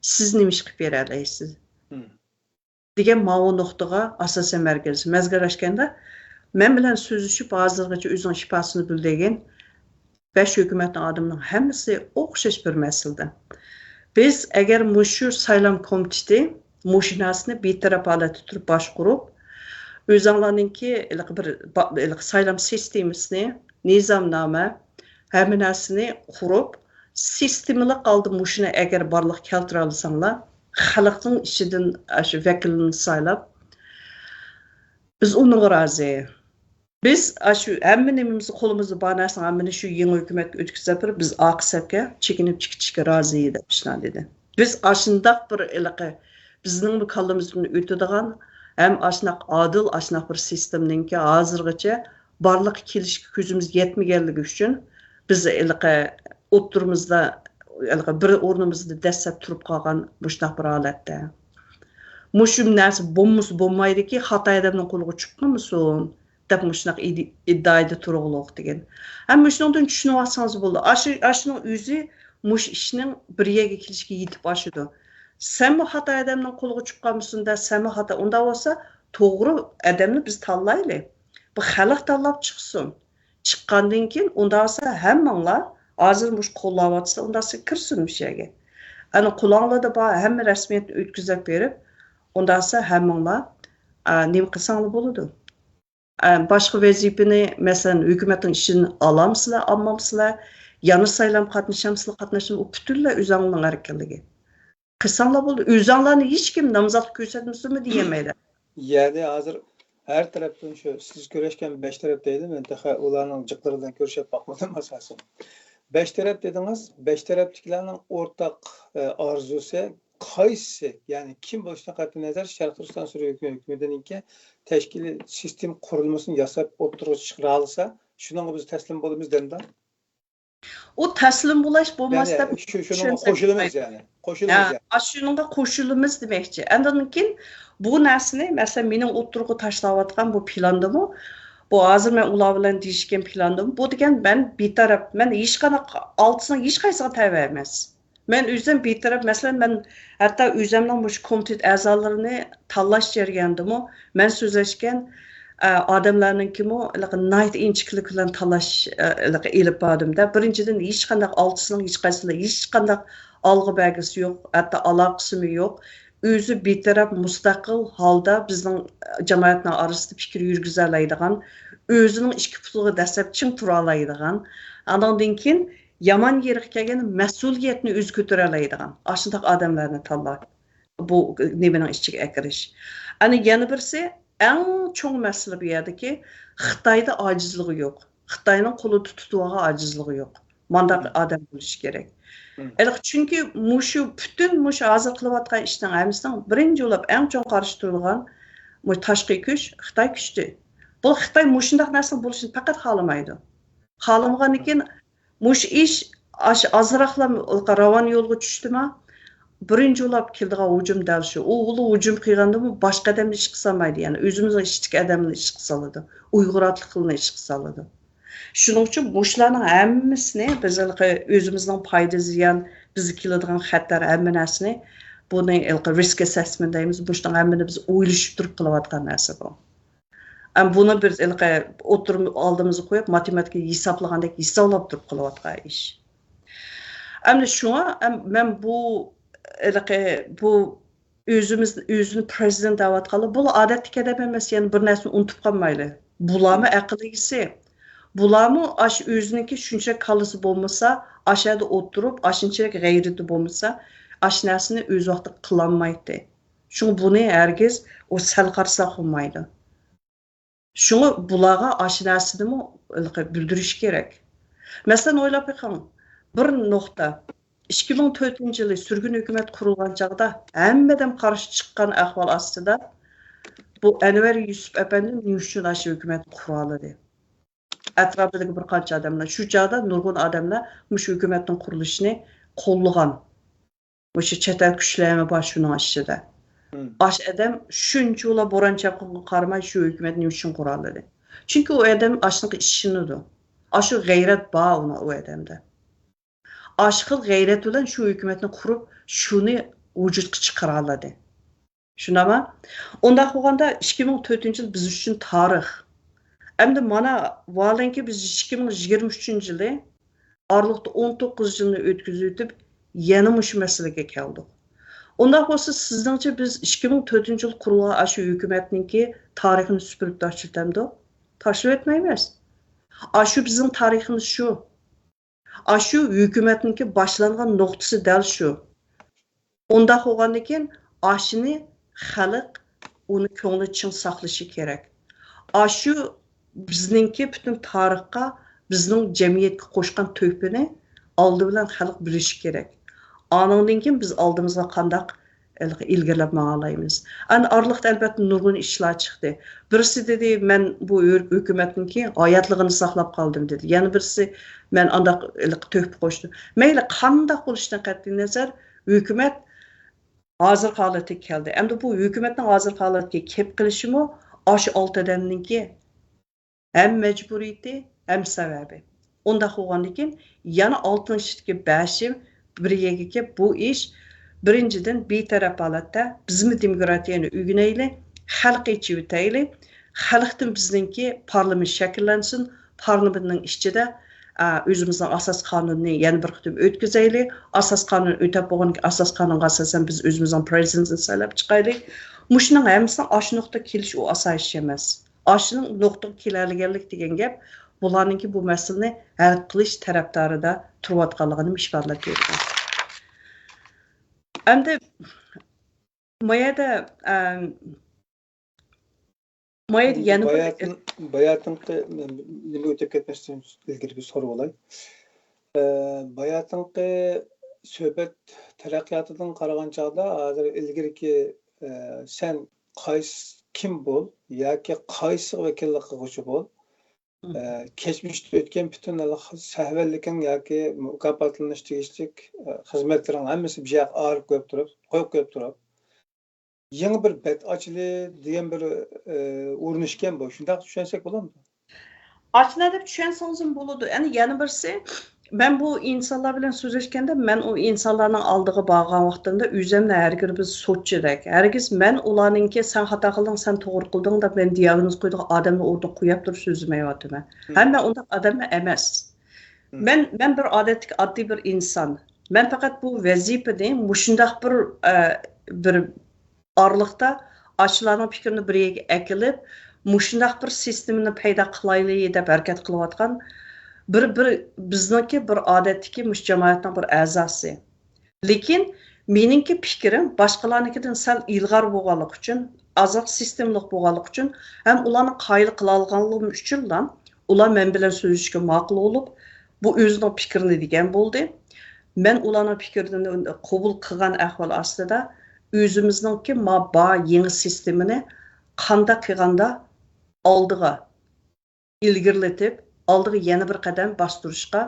siz nima ish qilib bera olasiz? degan ma'vo nuqtaga asosan markazlashganda men bilan so'zlashib hozirgacha o'zining shifosini bildirgan 5 hukumatning odamning hammasi o'xshash bir masalada. Biz agar shu saylam komiteti mashinasini betaraf holatda turib boshqarib, o'zinglarningki bir saylam sistemasini, nizomnoma hamma narsani qurib, sistemli qoldi mashina agar borliq keltira olsanglar xalqning ichidan shu vakilni saylab biz uni rozi. Biz shu hamma nimamizni qo'limizda bor narsani hammani shu yangi hukumatga o'tkazib turib biz oqsabga chekinib chiqishga rozi deb dedi. Biz ashundaq bir ilaqi bizning bu kallamizdan o'tadigan ham ashunaq adil ashunaq bir sistemninki hozirgacha barliq kelishga ko'zimiz yetmaganligi uchun biz ilaqi o'ttirimizda bir o'rnimizda dastlab turib qolgan mushtaq bir holatda. Mushu narsa bo'lmaydiki, xato odamning qo'liga chiqmasin deb mushtaq iddaoda turug'liq degan. Hamma shundan tushunib olsangiz bo'ldi. Ashuning o'zi mush ishning bir yerga kelishga yetib oshidi. Sen bu xato odamning qo'liga chiqqanmisingda, sen bu xato unda bo'lsa, to'g'ri odamni biz tanlaylik. Bu xalq tanlab chiqsin. Chiqqandan keyin unda bo'lsa hammanglar hozir mush qo'llayotsa unda kirsin mush yerga. Ana qulonlarda bor hamma rasmiyatni o'tkazib berib, unda bo'lsa hammanglar nima qilsanglar bo'ladi. Boshqa vazifani, masalan, hukumatning ishini olamsizlar, olmamsizlar, yana saylam qatnashamsizlar, qatnashmay, u butunlay o'zinglarning erkinligi. Qilsanglar bo'ldi. O'zinglarni hech kim nomzod ko'rsatmasinmi deyamaydi. Ya'ni hozir her tarafdan şu siz görüşken 5 taraf deydi men daha ularning jiqlaridan ko'rishib bakmadım asosan. 5 taraf dediniz, 5 tarafdagilarning o'rtaq orzusi qaysi? Yani kim boshqa qat'iy nazar Sharq Turkiston hukumatininki tashkiliy sistem qurilmasini yasab o'tirib chiqara olsa, shunga biz taslim bo'lamiz denda. O taslim bo'lash bo'lmasda shunga qo'shilamiz yani. Qo'shilamiz yani. Shunga qo'shilamiz demoqchi. Undan keyin bu narsani, masalan, mening o'tirg'i tashlayotgan bu plandimi? Bu hozir men ular bilan deyishgan plandim. Bu degan men betaraf, men hech qanaqa oltisini hech qaysiga tava emas. Men o'zim betaraf, masalan, men hatto o'zimning mush komitet a'zolarini tanlash jarayonidami, men so'zlashgan odamlarninkimi night inchiklik bilan tanlash elib bordimda. Birinchidan hech qanday oltisini hech qaysiga hech qanday olg'i belgisi yo'q, hatto aloqasi yo'q. O'zi betaraf mustaqil holda bizning jamoatning orasida fikr yurgiza oladigan, o'zining ichki pulga dastlab ching tura oladigan, andan keyin yomon yerga kelgan mas'uliyatni o'zi ko'tara oladigan, ashunday odamlarni tanlab bu nimaning ichiga kirish. Ana yana birisi eng cho'ng masala bu yerdaki Xitoyda ojizligi yo'q. Xitoyning qo'li tutuvga ojizligi yo'q. Mandaq odam bo'lish kerak. Çünkü bütün hozir qilayotgan ishning hammasining birinchi bo'lib eng cho'ng qarshi turgan tashqi kuch Xitoy kuchdi. Bu Xitoy shunday narsa bo'lishini faqat xohlamaydi. Xohlamaganidan mush ish azıraqla ravan yolga düşdümi? Birinci olab keldigan hujum dal shu. U hujum qilgandimi boshqa odam ish qilsamaydi, ya'ni o'zimizning ichki odamni ish qiladi, uyg'urotlikni ish qiladi. Shuning uchun bushlarning hammasini biz o'zimizning foyda ziyon, bizga keladigan xatar hamma narsani buni risk assessment deymiz. Bushning hammani biz o'ylashib turib qilayotgan narsa bu. Buni biz o'tirib oldimizga qo'yib matematika hisoblagandek hisoblab turib qilayotgan ish. Endi shunga men bu o'zini prezident deyotganlar bu odatdagi odam emas, ya'ni bir narsani unutib qolmaydi. Bularmi aql egisi? Bularmi o'ziniki shuncha kalisi bo'lmasa, aşağıda o'tirib, ashunchalik g'ayrati bo'lmasa, ash narsani o'z vaqtida qilolmaydi. Shunga buni hargiz o sal qarsa qilmaydi. Shunga bularga ash narsanimi bildirish kerak. Masalan, o'ylab qo'ying. Bir nuqta 2004-yılı sürgün hükümet kurulgan çağda hammadan qarşı chiqqan ahvol ostida bu Anvar Yusuf efendi nechun aşı hükümet quraladı. Atrofidagi bir qancha odamlar shu chaqda nurg'un odamlar mush hukumatning qurilishini qo'llagan. O'sha chet el kuchlari bor shuning ichida. Ash odam shuncha ular bo'ron chaqinga qaramay shu hukumatni uchun quraladı. Chunki u odam ashni ishini Aşı g'ayrat bor u odamda. Aşkıl gayret bilan shu hükümetni qurib, shuni vujudga chiqara oladi. Shunami? Unda qolganda 2004-yil biz uchun tarix. Endi mana valenki biz 2023-yili Aralıqda 19 yilni o'tkazib o'tib, yana shu masalaga keldik. Unda bo'lsa sizningcha biz 2004-yil qurilgan shu hukumatninki tarixini supurib tashlatamdi? Tashlab etmaymiz. Shu bizning tariximiz shu. Aşı hükümetninki başlanğan noktası dal şu. Onda olgandan keyin aşını xalq onu ko'ngli için saqlashi kerak. Aşı bizninki bütün tarixga, bizning jamiyatga qo'shgan töhfani oldi bilan xalq bilishi kerak. Anandan keyin biz oldimizga qandaq ilgirlab mağalaymiz. Aralıqda albatta nurg'un ishlar chiqdi. Birisi dedi, men bu hükümetninki hayatligini saqlab qoldim dedi. Yani birisi men andaq töhfa qo'shdim. Mayli qandaq bo'lishidan qat'iy nazar hükümet hozir holatiga keldi. Endi bu hükümetning hozir holatiga kelib qilishimi ash olti odamninki ham majburiyati, ham sababi. Unda bo'lgandan keyin yana 6-dagi 5 birga kelib bu ish birinchidan betaraf holatda bizmi demokratiyani o'rganaylik, xalq ichib o'tayli, xalqdan bizningki parlament shakllansin, parlamentning ichida o'zimizning asos qonunni yana bir qitim o'tkazaylik, asos qonun o'tab bo'lgan asos qonunga asosan biz o'zimizning prezidentni saylab chiqaylik. Mushuning hammasini ash nuqta kelish u asos emas. Ashning nuqta keladiganlik degan gap bularningki bu masalani hal qilish tarafdorida turayotganligini ishonlab bergan. Endi mayada yana bayatınqı nima o'tib ketmasdan ilgari bir so'rab olay. Bayatınqı suhbat taraqqiyotidan qaragan chog'da hozir ilgariki sen kim bo'l yoki qaysi vakillik qiluvchi bo'l, kechmişda o'tgan bütün sahvallikin yoki mukofotlanish tegishlik xizmatlarning hammasi bu yoqqa olib qo'yib turib yangi bir bet ochili degan bir urinishgan bu. Shunday tushunsak bo'ladimi? Açına deb tushunsangiz bo'ladi. Ya'ni yana birisi ben bu insanlar bilan so'zlashganda men o insanlarning oldiga borgan vaqtimda o'zimni hargiz biz so'tchidak. Hargiz men ularningki sen xato qilding, sen to'g'ri qilding deb men diagnoz qo'ydiq odamni o'rda qo'yib turib so'zlamayapman. Hamma unda odam emas. Men bir oddiy bir inson. Men faqat bu vazifani mushundaq bir Aralıqda aşılarning fikrini biriga akilib, mushundaq bir sistemni paydo qilaylik deb harakat qilayotgan bir bizniki bir odatdagi mush jamoatning bir a'zosi. Lekin meningki fikrim boshqalarnikidan sal ilg'or bo'lganlik uchun, azoq sistemlik bo'lganlik uchun ham ularni qoyil qila olganligim uchun ular men bilan so'zlashga ma'qul bo'lib, bu o'zining fikrini degan bo'ldi. Men ularning fikrini qabul qilgan ahvol ostida o'zimizningki yangi sistemini qanday qilganda oldiga ilgirlatib, oldiga yana bir qadam bostirishga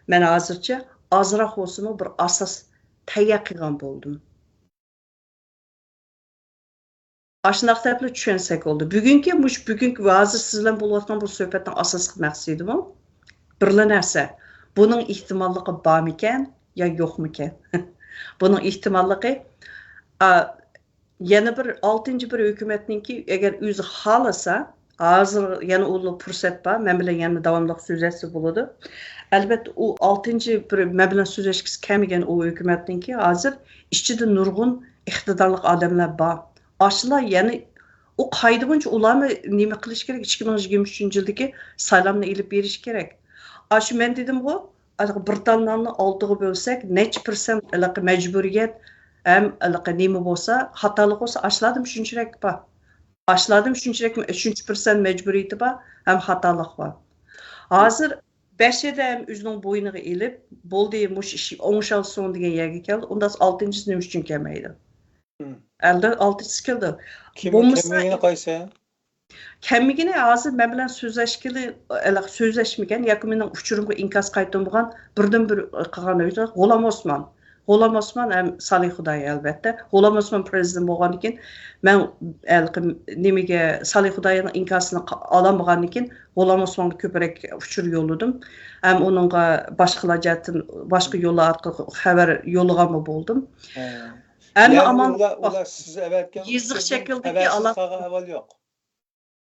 men hozircha azroq bo'lsa-mu bir asos tayyor qilgan bo'ldim. Aşnaq debni tushunsak oldu. Bugungi hozir siz bilan bo'layotgan bu suhbatning asosiy maqsadimi? Birla narsa. Buning ehtimolligi bormikan yo yo'qmikan? Buning ehtimolligi yana bir 6-cı bir hökumətninki əgər özü xalasa, hazır yəni o fürsət var, mən bilan yəni davamlıq sözləşsə buladı. Əlbəttə o 6-cı bir mən bilan sözləşkisi kəmigən o hökumətninki hazır içində nurgun iqtidarlıq adamlar var. Aşılar yəni o qaydı boyunca ularmı nima qilish kerak? 2023-yildagi saylamni elib berish kerak. Aşı mən dedim o, Britaniyani 6'ğı bölsək, neçə %% məcburiyyət nima bo'lsa, xatolik bo'lsa, ashladim shunchalik bor. Ashladim shunchalik 3% mecburiyeti bor, ham xatolik bor. Hozir Bəşədə ham o'zining bo'yniga elib, bo'ldi, mush ish o'ng'shalsin degan yerga keldi. Undan 6-cısı nima uchun kelmaydi? Əldə 6-cısı keldi. Kimligini qo'ysa? Kəmmigini hozir men bilan so'zlashmagan, yoki mening uchurimga inkas qaytarmagan birdan bir qilgan o'zi G'ulom Osmon. G'ulom Osmon ham Salih Xudoy albatta. G'ulom Osmon prezident bo'lgandan keyin men nimaga Salih Xudoyning inkasini olamagandan keyin G'ulom Osmonga ko'proq uchur yo'lladim. Ham uningga boshqa yo'llar orqali xabar yo'llaganmi bo'ldim. Hamma aman ular siz avatgan yiziq shakldagi aloqa yo'q.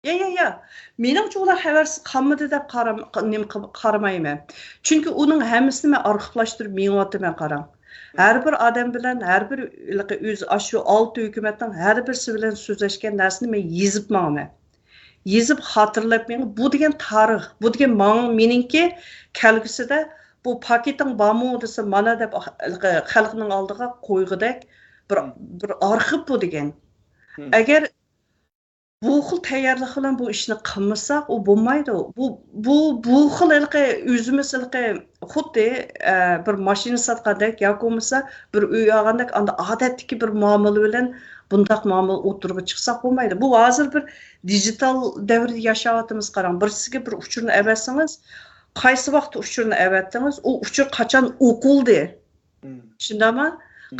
Ya. Menimcha ular xabarsiz qolmadi deb qaramayman. Chunki uning hammasini men arxivlashtirib menyotaman qarang. Her bir adam bilan, her bir o'z shu 6 hukumatning har birisi bilan so'zlashgan narsani men yezib manaman. Yezib xotirlab men bu degan tarix, bu degan meningki kelgusida bu paketing bormi desa mana deb xalqning oldiga qo'yg'idak bir arxiv bu degan. Agar bu xil tayyorlik bilan bu ishni qilmasak, u bo'lmaydi. Bu xil o'zimiz xuddi bir mashina sotgandek yoki bo'lmasa bir uy olgandek odatdagi bir muomala bilan bundaq muomala o'tirib chiqsak bo'lmaydi. Bu hozir bir digital davrda yashayapmiz qarang. Bir sizga bir uchurni avatsangiz, qaysi vaqt uchurni avatdingiz, u uchur qachon o'qildi? Shundaymi?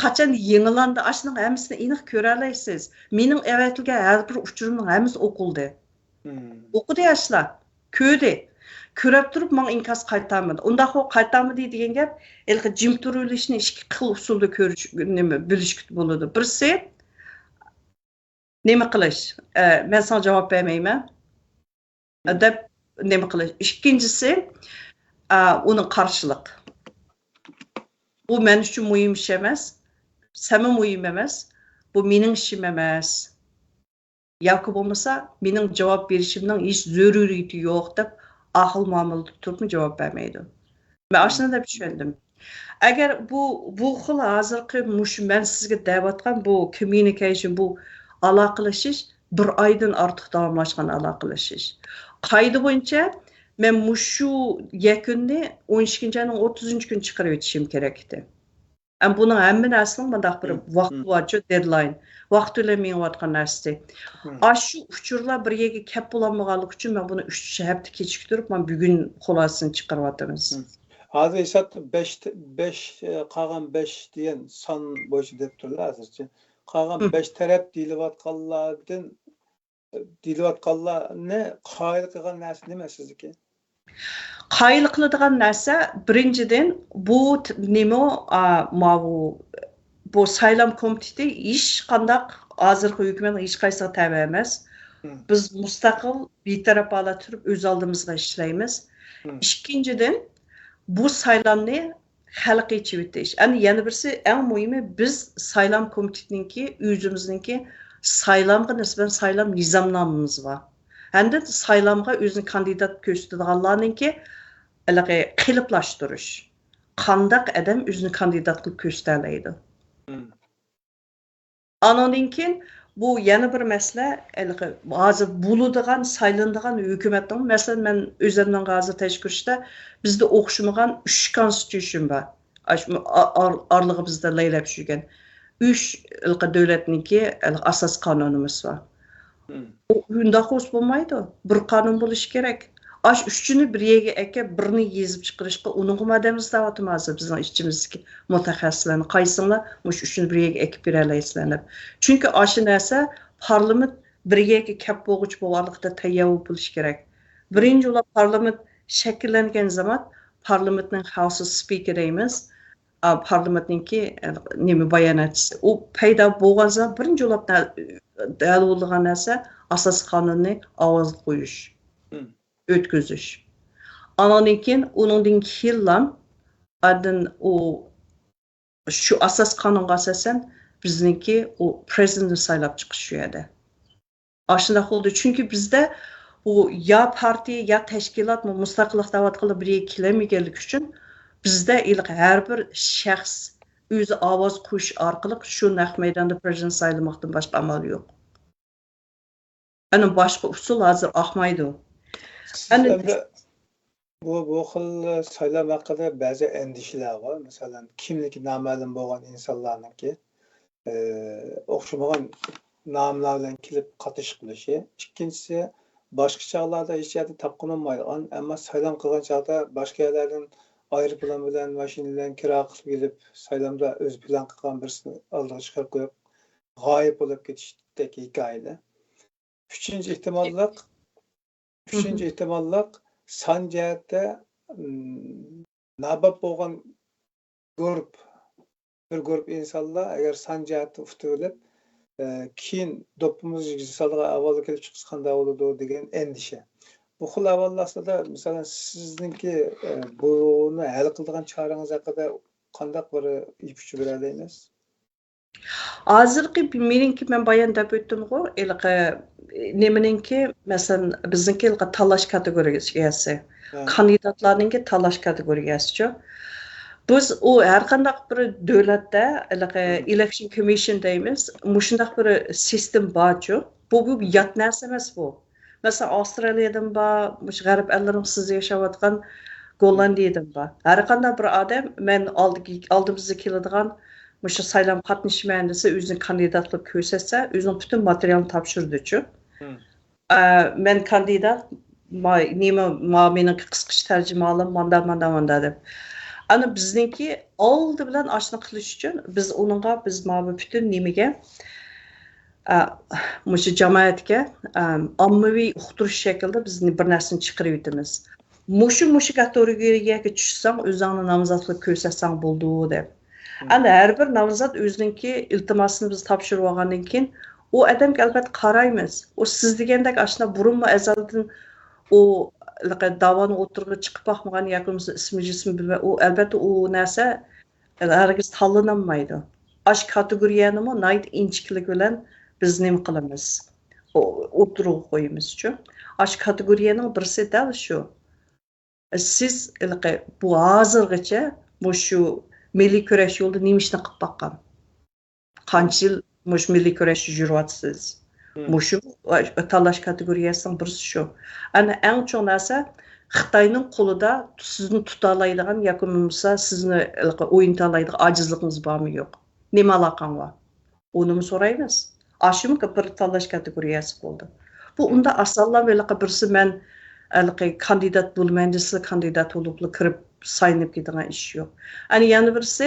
Qachon yengilandi? Ashning hammasini aniq ko'ra olasiz. Mening avatilgan har bir uchurimning hammasi o'qildi. O'qidi yoshlar, ko'rdi. Ko'rib turib men inkas qaytarmadi. Undaq o qaytarmadi degan gap, jim turilishni ikki xil usulda ko'rish, bilishga bo'ladi. Birisi nima qilish? Men sana javob bermayman. Deb nima qilish? Ikkinchisi uning qarshilik. Bu men uchun muhim ish emas. Sana muhim emas. Bu mening ishim emas. Yoki bo'lmasa, mening javob berishimning hech zaruriyati yo'q deb ahil muomalada turib javob bermaydi. Men ashuni deb tushundim. Agar bu xil hozirgi men sizga da'vatgan bu communication, bu aloqalashish bir oydan ortiq davomlashgan aloqalashish. Qoida bo'yicha men shu yakunni 12-oyning 30-kun chiqarib o'tishim kerak edi. Buning hamma narsaning bundaq bir vaqti bor, deadline. Vaqt bilan menayotgan narsa. Shu uchurlar bir yerga kap bo'lmaganligi uchun men buni 3 hafta kechiktirib, men bugun xulosasini chiqaryapmiz. Hozir esa 5 qolgan 5 degan son bo'yicha deb turlar hozircha. Qolgan 5 taraf deyilayotganlarni qoyil qilgan narsa nima sizniki? Qoyil qiladigan narsa birinchidan bu nima bu saylam komiteti hech qanday hozirgi hukumatning hech qaysiga tabi emas. Biz mustaqil betaraf holatda turib o'z oldimizga ishlaymiz. Ikkinchidan bu saylamni xalq yechib o'tish. Yana birisi eng muhimi biz saylam komitetiniki o'zimizniki saylamga nisbatan saylam nizomnomamiz bor. Endi saylamga o'zini kandidat ko'rsatadiganlarningki qiliblashtirish. Qandaq adam o'zini kandidat qilib ko'rsatadi. Anondan keyin bu yana bir masala, hozir bo'ladigan, saylanadigan hukumatning, masalan, men o'zimning hozir tashkilotda bizda o'xshamagan 3 konstitutsiya bor. Arlig'i bizda laylab yurgan 3 davlatniki asos qonunimiz bor. Undaq bo'lmaydi. Bir qonun bo'lishi kerak. Aş üçünü bir yerге eke birini yezip çıkırışqa onun mademiz davatımazı bizim işçimizdeki mutaxassislarni qaysinglar mush üçünü bir yerge ekip beralaysizlar. Çünkü aşı näse parlament bir yerge kep boğuç boğarlıqda tayyav buluş gerek. Birinci ola parlament şekillengen zaman parlamentning House Speaker deymiz. Parlamentninki nemi bayanatçısı. O payda boğan zaman birinci ola däl bolğan näse asas kanunu avaz qoyuş. Ötküzüş. Ananikin onundan killam adın o şu asas kanunga asasen bizninki o president saylap çıkışı edi. Aşında oldu çünkü bizde o ya parti ya teşkilat mı mustaqillik davatqılı bir kilemigelik üçün bizde ilk her bir şəxs özü avaz qoyuş arqılıq şu naq meydanda president sayılmaqdan başqa amal yok. Onun başqa usul hazır axmaydı o. Bu xil saylam haqida ba'zi endişeler var. Mesela kimligi noma'lum bo'lgan insonlarniki o'xshamagan nomlar bilan kelib qatnashish qilishi. Ikkinchisi boshqa chog'larda hech yerda topqin olmaydigan, ammo saylam qilgan chog'da boshqa yerlardan aeroplan bilan mashina bilan kira qilib kelib saylamda o'z plan qilgan birisini oldiga chiqarib qo'yib g'oyib bo'lib ketishdek hikoyalar. Üçüncü ihtimallik son jihatda nabab bo'lgan bir grup insonlar agar son jihatda utilib keyin do'ppimiz jisalga avval kelib chiqishganda bo'ladi degan endisha. Bu xil avvallasida masalan sizningki buni hal qiladigan chorangiz haqida qanday bir ipuch bera olasiz? Hozirgi meningki men bayon deb o'tdim-ku, ilqi neminingki masalan bizningki ilqi tanlash kategoriyasi. Kandidatlarningki tanlash kategoriyasi-chu. Biz o har qanday bir davlatda ilqi election commission deymiz, mushundaq bir sistem bor-chu. Bu yot narsa emas bu. Mesela Avstraliyadan bor, mush g'arb ellerin siz yashayotgan Gollandiyadan bor. Har qanday bir odam men oldimizga keladigan Muşu saylam qatnashmayman desa o'zini kandidatlik ko'rsatsa, o'zining butun materialini topshirdi-chu. Men kandidat mening qisqacha tarjimalim manda deb. Ana bizningki oldi bilan oshna qilish uchun biz uningga biz butun nimaga muşu jamoatga ommaviy uqtirish shaklida bizni bir narsani chiqarib o'tamiz. Muşu kategoriyaga tushsang, o'zingni nomzodlik ko'rsatsang bo'ldi deb. Ana her bir nomzod o'zininki iltimosini biz topshirib olgandan keyin o odamga albatta qaraymiz. O siz degandek ashna burunmi azaldan o davoni o'tirg'i chiqib boqmagan yoki ismi jismi bilmay, o albatta o narsa hargiz tanlanmaydi. Ash kategoriyanimi nayt inchiklik bilan biz nima qilamiz? O'tirg'i qo'yamiz-chu. Ash kategoriyaning birisi dal shu. Siz bu hozirgacha bu shu milliy kurash yo'lida nima ishni qilib boqqan? Qancha yil mush milliy kurashni yuribsiz? Mushu tanlash kategoriyasining birisi shu. Ana eng cho'ng narsa Xitoyning qo'lida sizni tuta oladigan yoki bo'lmasa sizni o'yin tanlaydigan ojizligingiz bormi yo'q? Nima aloqang bor? Uni so'raymiz. Ashimi bir tanlash kategoriyasi bo'ldi. Bu unda asallan birisi men kandidat bo'lmayman desa kandidat bo'lib kirib saylanib ketadigan ish yo'q. Ani yana birisi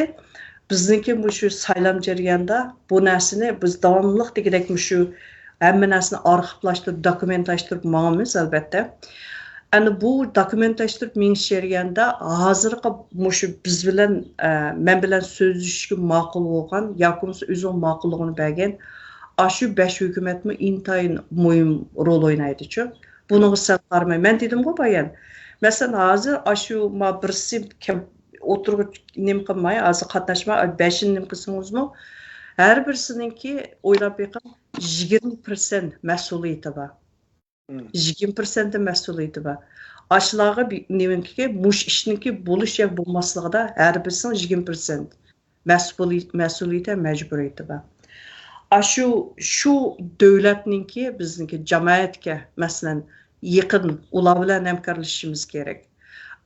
bizniki shu saylam jarayonida bu narsani biz davomli degidek shu hamma narsani arxivlashtirib, dokumentlashtirib mangamiz albatta. Ani bu dokumentlashtirib mengiz jarayonida hozirgi shu biz bilan men bilan so'zlashishga ma'qul bo'lgan yoki o'zining ma'qulligini bergan shu 5 hukumatmi intayin muhim rol o'ynaydi-chu. Buni sal qarmay. Men dedim-ku bayan. Mesela hazır aşı birisi oturup nima qilmay, hozir qatnashmay, 5'ini nima qilsingizmi? Har birisininki o'ylab beqin 20% mas'uliyati bor. 20% mas'uliyati bor. Ashlarga nimaiki mush ishninki bo'lish yoki bo'lmasligida har birisining 20% mas'uliyati majburiyati bor. Shu davlatninki bizniki jamoatga masalan yaqin ular bilan hamkorlashishimiz kerak.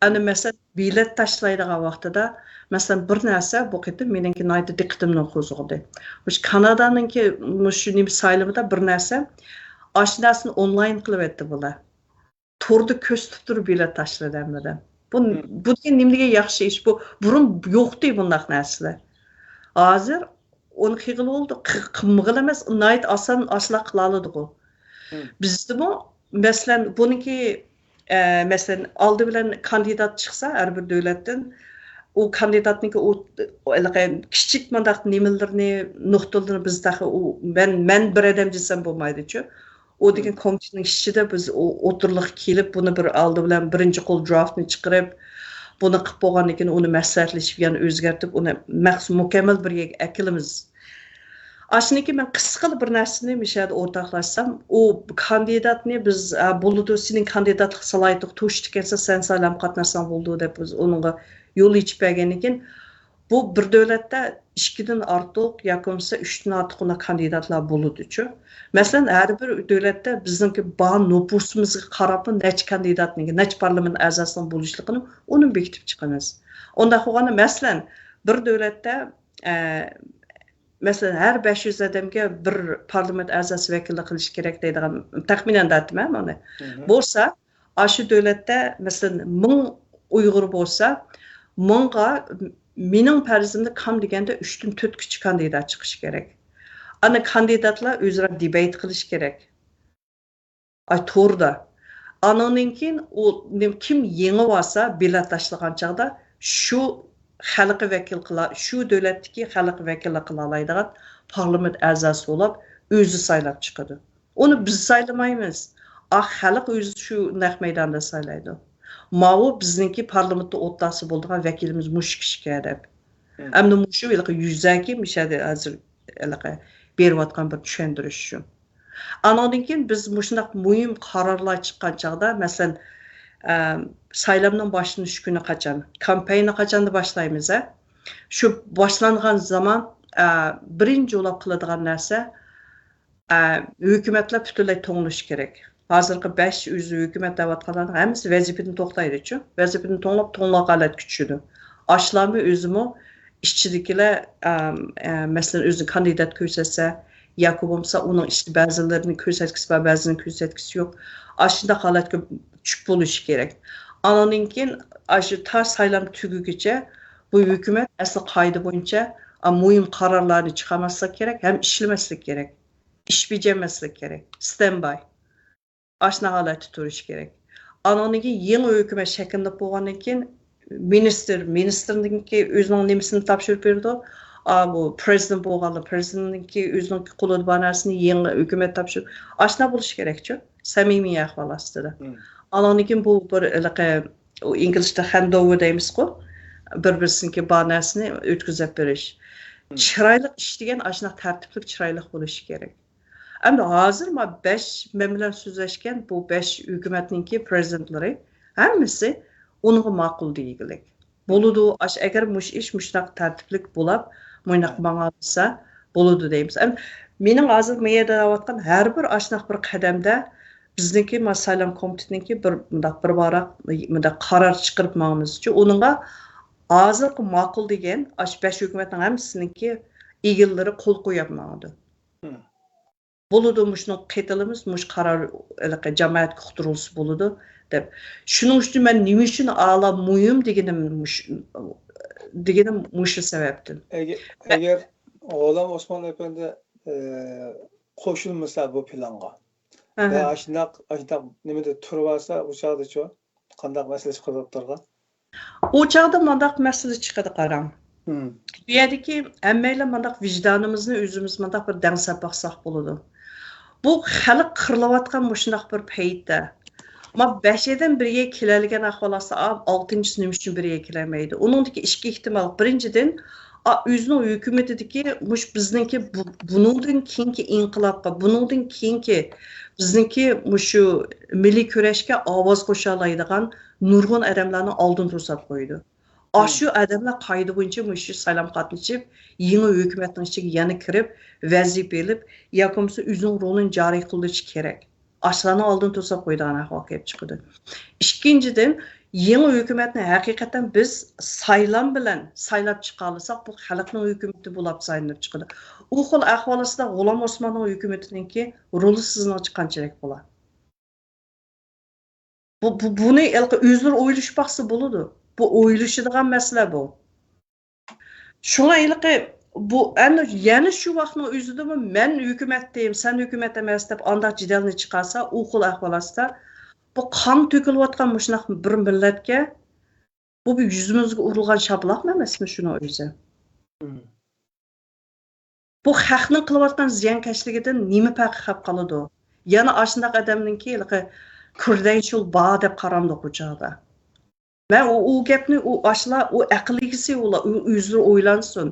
Ana masalan bilet tashlaydigan vaqtida masalan bir narsa bu qitim meningki nayda diqqatimni qo'zg'adi. Mush Kanadaninki shu nim saylimida bir narsa ashnasini onlayn qilib etdi bular. torda ko'z tutib bilet tashladı hammadan. Bu degan nimaga yaxshi ish bu. Burun yo'qdi bundaq narsalar. Hozir onu qilg'il bo'ldi, qilmag'il emas, nihoyat oson ashla qila oladi bu. Bizda bu masalan buniki masalan oldi bilan kandidat chiqsa har bir davlatdan o kandidatniki o kichik mandaq nimalarni nuqtalarni bizda men bir odam desam bo'lmaydi-ku. O degan komitetining ishida biz o'tirliq kelib buni bir oldi bilan birinchi qo'l draftni chiqarib buni qilib bo'lgandan keyin uni maslahatlashib yana o'zgartib uni mukammal bir akilimiz. Aslında ben qisqa bir narsani mishada o'rtoqlashsam, o kandidatni biz bo'ldi, sening kandidatlik salohiyatlik to'shdi kelsa sen saylam qatnashsan bo'ldi deb biz uningga yo'l ichib bergandan keyin bu bir davlatda 2 dan ortiq yoki bo'lmasa 3 dan ortiq kandidatlar bo'ladi-ku. Masalan, har bir davlatda bizningki bor nupusimizga qarab necha kandidatning, necha parlament a'zosining bo'lishligini uni bekitib chiqamiz. Unda qolganda masalan, bir davlatda Mesela her 500 adamga bir parlament a'zosi vakillik qilish kerak deydigan taxminan aytmayman mana. Bo'lsa, shu davlatda masalan 1000 Uyg'ur bo'lsa, 1000ga mening farzimda kam deganda 3 dan 4 kichik kandidat chiqishi kerak. Ana kandidatlar o'zaro debate qilish kerak. To'g'rida. Anondan keyin kim yengib olsa, bilet tashlagan chaqda shu xalqi vakil qila, shu davlatdagi xalq vakili qila oladigan parlament a'zosi bo'lib, o'zi saylab chiqadi. Uni biz saylamaymiz. Xalq o'zi shu naq maydonda saylaydi. Ma'u bizningki parlamentda o'rtasi bo'lgan vakilimiz mush kishi deb. Endi mushu yuzaki mishadi hozir berayotgan bir tushuntirish uchun. Anondan keyin biz mushunaq muhim qarorlar chiqqan chaqda, masalan, saylamdan başlanış günü qachon, kampanya qachonda boshlaymiz. Shu boshlangan zaman birinchi ulab qiladigan narsa hukumatlar butunlay to'nglash kerak. Hozirgi 5 hukumat davatqanlarning hammasi vazifadan to'xtaydi-ku. Vazifadan to'nglab holat kuchidi. Ashlarmi o'zimi ishchidagilar masalan o'zi kandidat ko'rsatsa, yoki bo'lmasa uning ishchi ba'zilarini ko'rsatkisi va ba'zilarini ko'rsatkisi yo'q. Ashunda holatga tushib bo'lishi kerak. Anondan keyin shu saylam tugugicha bu hukumat asl qoida bo'yicha muhim qarorlarni chiqarmaslik kerak, ham ishlamaslik kerak. Ish bajarmaslik kerak. Standby. Ashna holatda turish kerak. Anondan keyin yangi hukumat shakllanib bo'lgandan keyin ministrningki o'zining nimasini topshirib berdi. Bu prezident bo'lganlar prezidentningki o'zining qo'lida bor narsani yangi hukumat topshirib, ashna bo'lish kerak-ku. Samimiy ahvol ostida. Anondan keyin bu bir inglizcha handover deymiz-ku. Bir-birisiniki bor narsani o'tkazib berish. Chiroyli ish degan ashna tartibli chiroyli bo'lishi kerak. Endi hozir 5 men bilan so'zlashgan bu 5 hukumatningki prezidentlari hammasi unga ma'qul deydilar. Bo'ladi, agar ish mushtaq tartiblik bo'lib, mo'ynaq ma'nolsa bo'ladi deymiz. Mening hozir miyada davotgan har bir ashnaq bir qadamda bizniki saylam komitetiniki bir baroq qaror chiqarib ma'nimizcha uningga hozirgi ma'qul degan 5 hukumatning hammasiniki egillari qo'l qo'yapmadi. Bo'ladi, mushuni qaytilimiz, mush qaror jamoatga uqtirilsa bo'ladi deb. Shuning uchun men nima uchun a'lo muhim deganim mushu sababdan. Agar G'olam Osmon efendi qo'shilmasa bu planga va ashnaq nimada turib olsa, u chog'da-chi qanday masala chiqib turgan? U chog'da mandaq masala chiqadi qarang. Bu yerdagi hammaylar mandaq vijdonimizni o'zimiz mandaq bir dangsab baqsaq bo'ladi. Bu xalq qirilayotgan mushunaq bir paytda ama 5'den biriga keladigan ahvolasi 6-chisini nima uchun biriga kelmaydi. Uningdagi ikki ehtimol. Birinchidan o'zining hukumatidagi bizningki buningdan keyingi inqilobga, buningdan keyingi bizningki shu milliy kurashga ovoz qo'sha oladigan nurg'un odamlarni oldin to'sab qo'ydi. Shu odamlar qoida bo'yicha shu saylam qatnashib, yangi hukumatning ichiga yana kirib, vazifa olib, yoki bo'lmasa o'zining rolini joriy qilish kerak. Ashlarni oldin to'sab qo'ydigan ahvol kelib chiqdi. Ikkinchidan, yangi hukumatni haqiqatan biz saylam bilan saylab chiqa olsak, bu xalqning hukumati bo'lib saylanib chiqadi. U xil ahvol ostida G'ulom Osmonning hukumatiningki roli sizni qanchalik bo'ladi? Buni o'zlari o'ylashmoqchi bo'ladi. Bu o'ylashadigan masala bu. Şuna bu yana şu vaqtning o'zida men hukumatdayim, sen hukumat emas deb andaq jidalni chiqarsa, u xil ahvolda bu qon to'kilayotgan mushunaq bir millatga bu yuzimizga urilgan shablaq emasmi shuni o'zi? Bu xalqning qilayotgan ziyonkashligidan nima farqi qolib qoladi? Yana ashundaq odamninki credential bor deb qaramdi bu chog'da. Men u gapni u aqligisi o'zlari o'ylansin.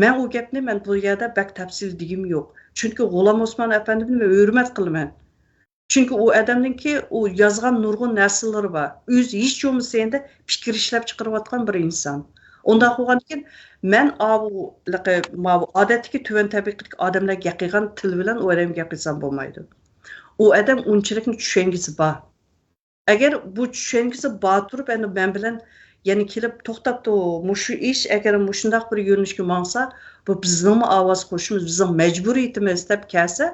Men u gapni bu yerda bak tafsil degim yo'q. Chunki G'ulom Osmon afandini men hurmat qilaman. Chunki u odamninki u yozgan nurg'un narsalari bor. O'zi hech bo'lmasa endi fikr ishlab chiqarayotgan bir inson. Unda qo'ygan ekan, men odatdagi tuvan tabiqatdagi odamlarga gapirgan til bilan u odamga gapirsam bo'lmaydi. U odam unchalik tushungisi bor. Agar bu tushungisi bor turib, endi men bilan yani kelib to'xtabdi, mushu ish agar mushundaq bir yo'nalishga mangsa, bu bizning ovoz qo'shishimiz, bizning majburiyatimiz deb kelsa,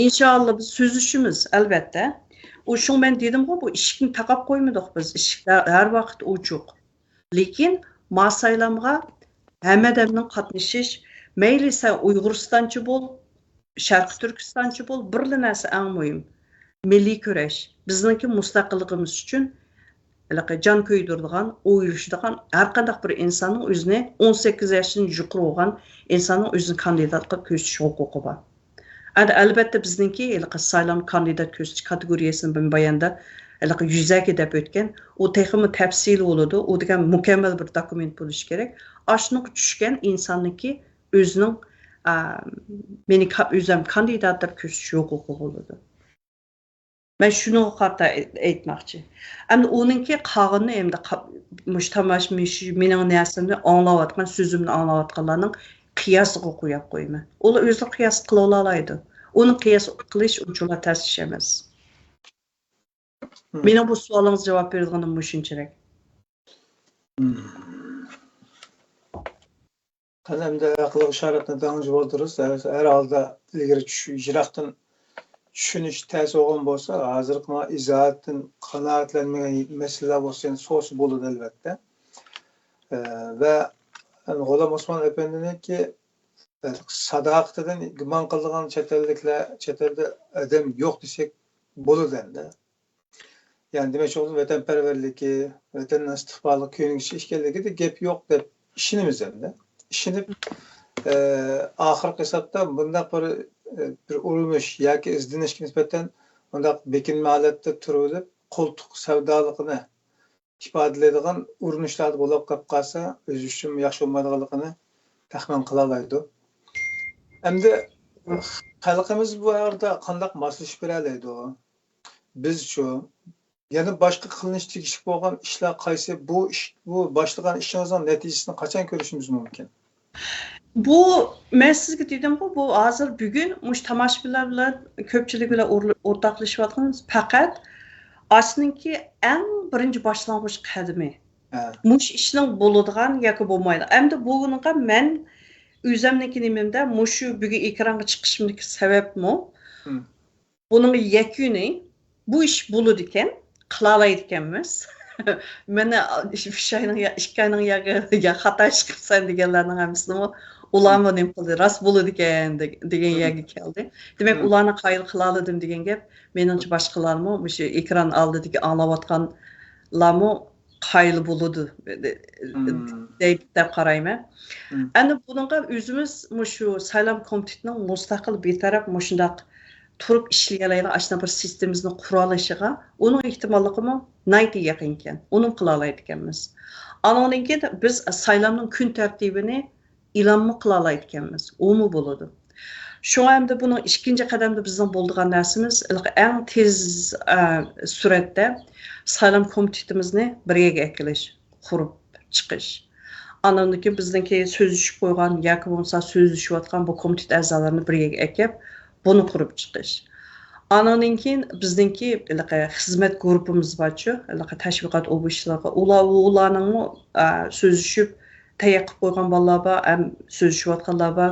inshaalloh biz so'zishimiz albatta. U shu men dedim-ku, bu eshikni taqab qo'ymadik biz. Eshiklar har vaqt ochiq. Lekin masaylamga hammadan qatnashish, mayli sen Uyg'uristonchi bo'l, Sharq Turkistonchi bo'l, bir narsa eng muhim. Milliy kurash. Bizningki mustaqilligimiz uchun jon ko'ydiradigan, o'ylashadigan har qanday bir insonning o'zini 18 yoshdan yuqori bo'lgan insonning o'zini kandidat qilib ko'rsatish huquqi bor. Albatta bizningki saylam kandidat ko'rsatish kategoriyasini ben bayonda yuzaki deb o'tgan, u texmi tafsili bo'ladi, u degan mukammal bir dokument bo'lishi kerak. Ashnuq tushgan insonniki o'zining meni o'zim kandidat deb ko'rsatish huquqi bo'ladi. Ben şunu qarta aytmoqchi. Endi uninki qog'ini endi mushtamash mening narsamni anglayotgan, so'zimni anglayotganlarning qiyosiga qo'yib qo'yman. Ular o'zi qiyos qila oladi. Uni qiyos qilish unchalik tashvish emas. Mening bu savolingiz javob berganim shunchalik. Qalamda aql ishoratni dangjib o'ldiriz. Har holda ilgari ijroqdan tushunish tez olgan bo'lsa, hozirgi izohatdan qanoatlanmagan masalalar bo'lsa, so'si bo'ladi albatta. Va G'ulom Osmon afandininki sadoqatidan gumon qilgan chet elda odam yo'q desak bo'ladi endi. Yani demek oldu vatanperverligi, vatandan istiqbolli ko'ngilchi ekanligida gap yo'q deb ishonamiz endi. Ishonib oxirgi hisobda bunday bir urinish yoki izlanishga nisbatan bunday bekinma holatda turib, qo'ltiq savdoligini ifodalaydigan urinishlar bo'lib qolib qolsa, o'zi uchun yaxshi bo'lmaydiganligini taxmin qila oladi. Endi xalqimiz bu yerda qanday moslashib bera oladi? Bizchu yana boshqa qilinish tegishli bo'lgan ishlar qaysi, bu boshlagan ishimizning natijasini qachon ko'rishimiz mumkin? Bu men sizga dedim-ku, bu hozir bugun mush tomoshabinlar bilan ko'pchilik bilan o'rtoqlashyapmiz. Faqat aslınki eng birinchi boshlang'ich qadami. Mush ishning bo'ladigan yoki bo'lmaydi. Endi bugunga men o'zimniki nimamda mushu bugun ekranga chiqishimdagi sababmi? Buning yakuni bu ish bo'ladi ekan, qila oladi ekanmiz. Meni ishkayning yaga xato ish qilsan deganlarning hammasini ularni nima qildi, rost bo'ladi ekan degan yerga keldi. Demak, ularni qayil qila oldim degan gap meningcha boshqalarmi o'sha ekran oldidagi anglayotganlarmi qayil bo'ladi deb qarayman. Endi bunga o'zimiz shu saylam komitetining mustaqil betaraf shundaq turib ishlayoladigan ashuna bir sistemamizni qura olishiga uning ehtimolligimi nayt yaqin ekan. Uni qila oladi ekanmiz. Anondan keyin biz saylamning kun tartibini e'lon qila oladi ekanmiz. Umi bo'ladi. Shu hamda buni ikkinchi qadamda bizning bo'ladigan narsamiz eng tez suratda saylam komitetimizni birga akilish, qurib chiqish. Anondan keyin bizningki so'zlashib qo'ygan yoki bo'lmasa so'zlashayotgan bu komitet a'zolarini birga akib bunu qurib chiqish. Anondan keyin bizningki xizmat guruhimiz borchu, tashviqot obishlari, ularning so'zlashib tayyor qilib qo'ygan bolalar bor, ham so'zlashayotganlar bor.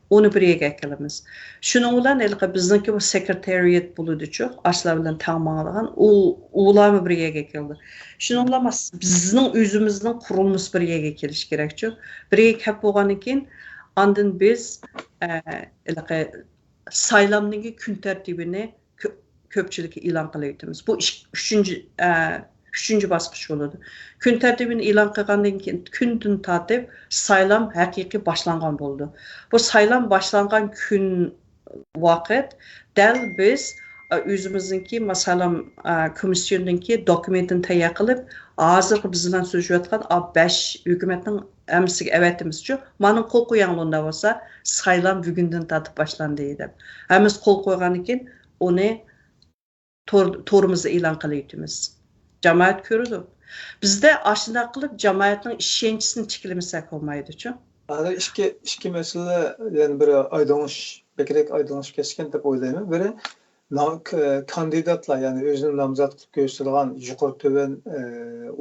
Onu bir yerga kelamiz. Shuning bilan bizniki bu secretariat bo'ladi-chu, ashlar bilan ta'minlagan, ularni bir yerga keldi. Shuning bilan bizning o'zimizning qurilmasi bir yerga kelish kerak-chu. Bir yerga kelib bo'lgandan keyin ondan biz saylamning kun tartibini ko'pchilikka e'lon qilyapmiz. Bu 3-chi bosqich bo'ladi. Kun tartibini e'lon qilgandan keyin kundan tortib saylam haqiqiy boshlangan bo'ldi. Bu saylam boshlangan kun vaqt dal biz o'zimizningki masalan komissiyondagi dokumentini tayyor qilib, hozir biz bilan so'zlayotgan 5 hukumatning hamsiga avatimiz-chu. Mana qo'l qo'yganlar bo'lsa, saylam bugundan tortib boshlandi deb. Hamiz qo'l qo'ygandan keyin uni to'rimizda e'lon qilyapmiz. Jamoat ko'radi. Bizda ashunday qilib jamoatning ishonchisini tiklamasak bo'lmaydi-chu. Hali ikki masala, ya'ni biri bekrak aydınlash keskin deb o'ylayman. Biri kandidatlar, ya'ni o'zini nomzod qilib ko'rsatilgan yuqori to'van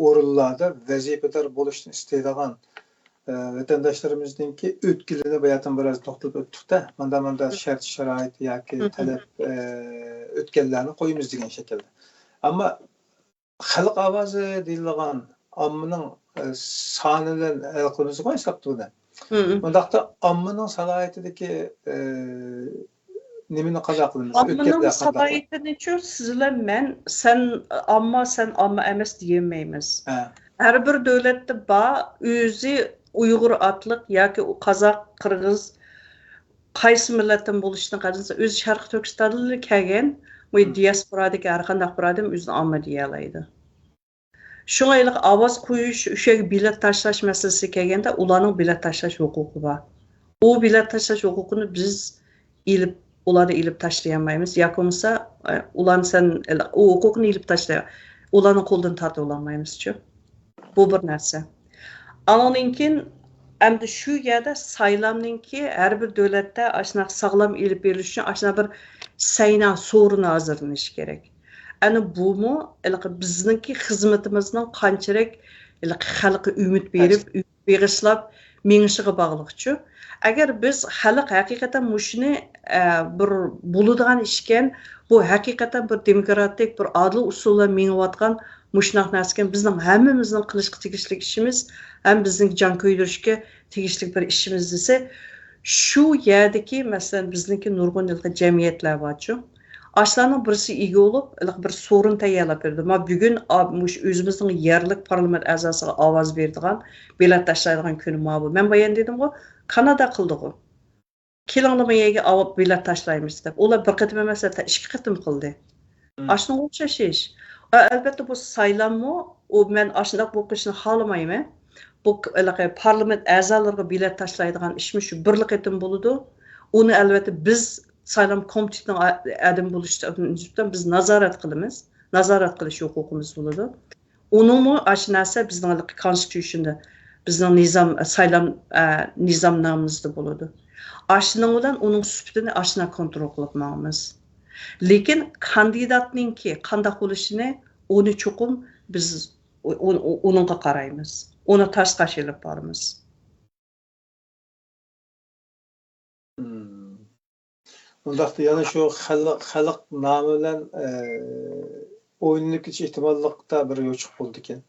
o'rinlarda vazifador bo'lishni istaydigan vatandaşlarımızdaki ötkülüğüne bayatın biraz to'xtalib o'tdik-da. Manda shart sharoit yoki talab o'tganlarni qo'yamiz degan shaklda. Ammo xalq ovozi deyilgan ommaning sonidan hal qilamiz hisobda buni. Bundaqda ommaning salohiyatidagi nimani qazo qilamiz? Ommaning salohiyatini-chu sizlar sen omma emas deyolmaymiz. Her bir davlatda bor o'zi Uyg'ur atliq yoki qozoq, qirg'iz qaysi millatdan bo'lishini qarasa o'zi Sharq Turkistondan kelgan bu diasporadagi har qanday bir odam o'zini omma deya oladi. Shunga ovoz qo'yish, o'sha bilet tashlash masalasi kelganda ularning bilet tashlash huquqi bor. U bilet tashlash huquqini biz ularni ilib tashlay olmaymiz. Yoki bo'lmasa ularni sen u huquqni ilib tashlay, ularni qo'ldan tortib olmaymiz-chu. Bu bir narsa. Anondan keyin endi shu yerda saylamninki har bir davlatda ashunaq sog'lom ilib berilish uchun ashunaq bir sayna so'rini hozirlanish kerak. Ana bumu bizningki xizmatimizning qanchalik xalqqa umid berib, beg'ishlab mengishiga bog'liqchu. Agar biz xalq haqiqatan mushuni bir bo'ladigan ishkan, bu haqiqatan bir demokratik, bir adil usulda mengayotgan mushunaq narsakan bizning hammamizning qilishga tegishli ishimiz, ham bizning jon ko'ydirishga tegishli bir ishimiz desa, shu yerdagi masalan bizningki nurg'un jamiyatlar borchu. Ashlarning birisi ega bo'lib, bir so'rin tayyorlab berdi. Men bugun o'zimizning yerlik parlament a'zosiga ovoz berdigan, bilet tashlaydigan kunim bu. Men bayon dedim-ku, Kanada qildi-ku. Kelinglarga olib bilet tashlaymiz deb. Ular bir qatim emas, 2 qatim qildi. Ashunga o'xshash ish. Albatta bu saylanma, men ashunday bo'lishini xohlamayman. Bu parlament a'zolariga bilet tashlaydigan ishmi shu bir qatim bo'ladi. Uni albatta biz saylam komitetining adam bo'lishdan biz nazorat qilamiz. Nazorat qilish huquqimiz bo'ladi. Uningmi ash narsa bizning constitutionda, bizning nizam saylam nizomnomamizda bo'ladi. Ashning bilan uning sifatini ashna kontrol qilib ma'miz. Lekin kandidatningki qanday bo'lishini uni cho'qim biz uningga qaraymiz. Uni tashqariga olib boramiz. Undaqda yana shu xalq nomi bilan o'yinlik ehtimollikda bir yo'chiq bo'ldi ekan.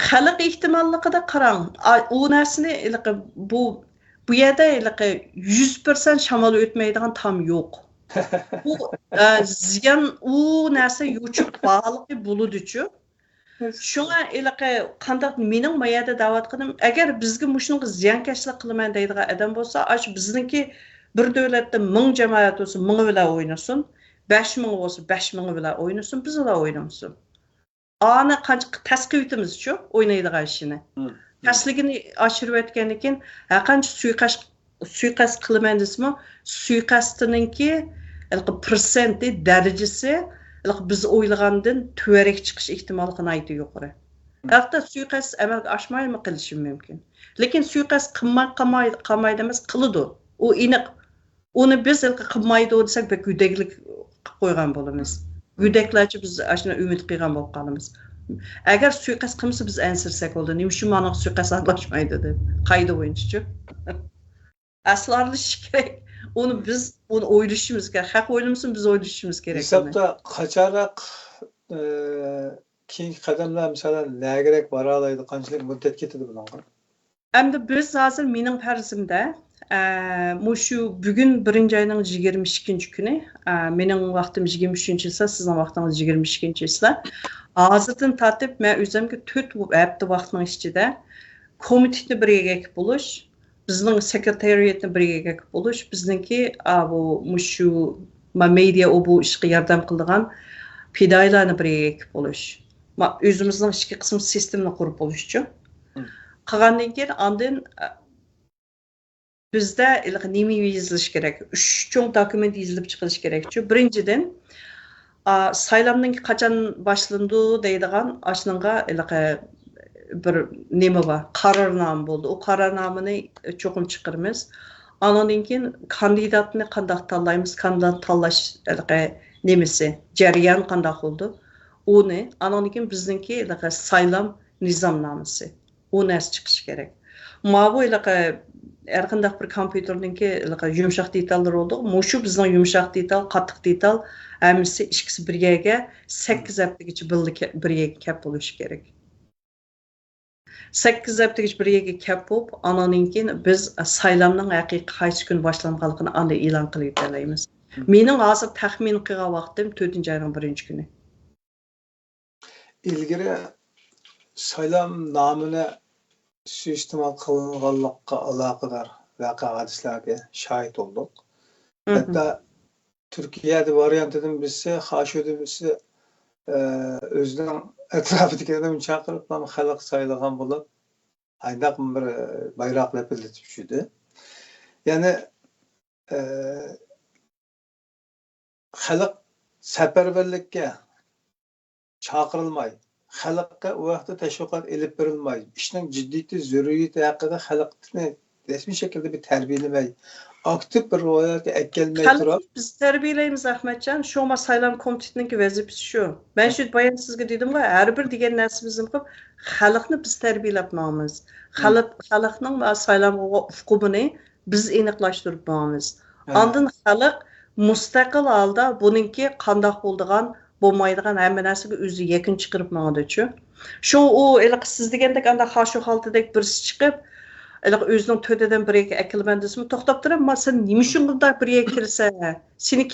Xalq ehtimolligida qarang. U narsani bu yerda 100% shamol o'tmaydigan tam yo'q. Bu ziyon u narsa yo'chiq bog'liq bo'ludi-chu. Shunga qanday mening mayada da'vat qildim, agar bizga mushunga ziyonkashlik qilmayman deydigan odam bo'lsa, bizningki bir davlatda 1000 jamoat bo'lsa 1000 bilan o'ynasin, 5000 bo'lsa 5000 bilan o'ynasin, biz bilan o'ynamasin. Ana qancha tasqiyotimiz-chu o'ynaydigan ishini. Tasligini oshirib o'tgandan keyin qancha suiqasd qilaman desmi, suiqastiningki persenti darajasi biz o'ylagandan to'rak chiqish ehtimolini aytib yuqori. Hatto suiqasd amalga oshmaymi qilishi mumkin. Lekin suiqasd qilmaydi emas, qiladi. U aniq. Uni biz qilmaydi desak, go'daklik qilib qo'ygan bo'lamiz. Go'daklarcha biz ashuna umid qilgan bo'lib qolamiz. Agar suiqasd qilmasa biz ansirsak bo'ldi. Nima shu ma'noda suiqasd aralashmaydi deb qayda o'yinchi. aslarlış gerek. Onu biz onu oylashimiz gerek. Haq oylamasın biz oylashimiz gerek. Hesapta kaçarak keyingi qadamlar misalan nägerek bara alaydı, qanchalik muddat ketadi bunga? Endi biz hozir mening farzimda mushu bugun 1-oyning 22 kuni, mening vaqtim 23-yilsa, sizning vaqtingiz 22-yilsa. Hozirdan tortib men o'zimga 4 hafta vaqtning ichida komitetni birga bo'lish, bizning sekretariatni birga bo'lish, bizningki bu mushu media bu ishga yordam qiladigan fidoyilarni birga bo'lish. O'zimizning ishki qism sistemni qurib bo'lishchi. Qilgandan keyin ondan bizda nima yozilish kerak? 3 cho'ng dokument yozilib chiqilishi kerak-chi. Birinchidan saylamning qachon boshlandi deydigan ashunga bir nima bor, qarornoma bo'ldi. O qarornomani cho'qim chiqiramiz. Andan keyin kandidatni qanday tanlaymiz, qanday tanlash nemisi, jarayon qanday bo'ldi? Uni andan keyin bizningki saylam nizomnomasi. O narsa chiqishi kerak. Bu har qanday bir kompyuterningki yumshoq detallar bo'ldi. Mushu bizning yumshoq detal, qattiq detal hammasi ikkisi birga 8 haftagacha birga kap bo'lishi kerak. 8 haftagacha birga kap bo'lib, andan keyin biz saylamning haqiqiy qaysi kun boshlanganligini anda e'lon qilib beramiz. Mening hozir taxmin qilgan vaqtim 4-oyning 1-kuni. İlgiri saylam nomini suiiste'mol qilinganlikqa aloqador voqea hadislarga shohid bo'ldik. Hatto Turkiyada variantidan bilsa, Xashudi bilsa, o'zining atrofidagilarni chaqirib, xalq saylagan bo'lib, ayndaq bir bayroq lapillatib tushdi. Ya'ni xalq safarbarlikka chaqirilmay, xalqqa u vaqtda tashviqot elib berilmay, ishning jiddiyati, zaruriyati haqida xalqni rasmiy shaklda bir tarbiyalamay, aktiv bir ro'yxatga kelmay turib, biz tarbiyalaymiz Ahmadjon. Shoma saylam komitetining vazifasi shu. Men shu bayon sizga dedim-ku, har bir degan narsamizni qilib, xalqni biz tarbiyalabmiz. Xalqning saylam huquqini biz aniqlashtirib boramiz. Ondan xalq mustaqil holda buningki qanday bo'ldigan bo'lmaydigan hamma narsaga o'zi yakun chiqarib mangdichu. Shu u siz degandek anda xashu holtidek birisi chiqib, o'zining to'dadan biriga akilman desmi, to'xtab turib, sen nima shunday biriga kirsa, seni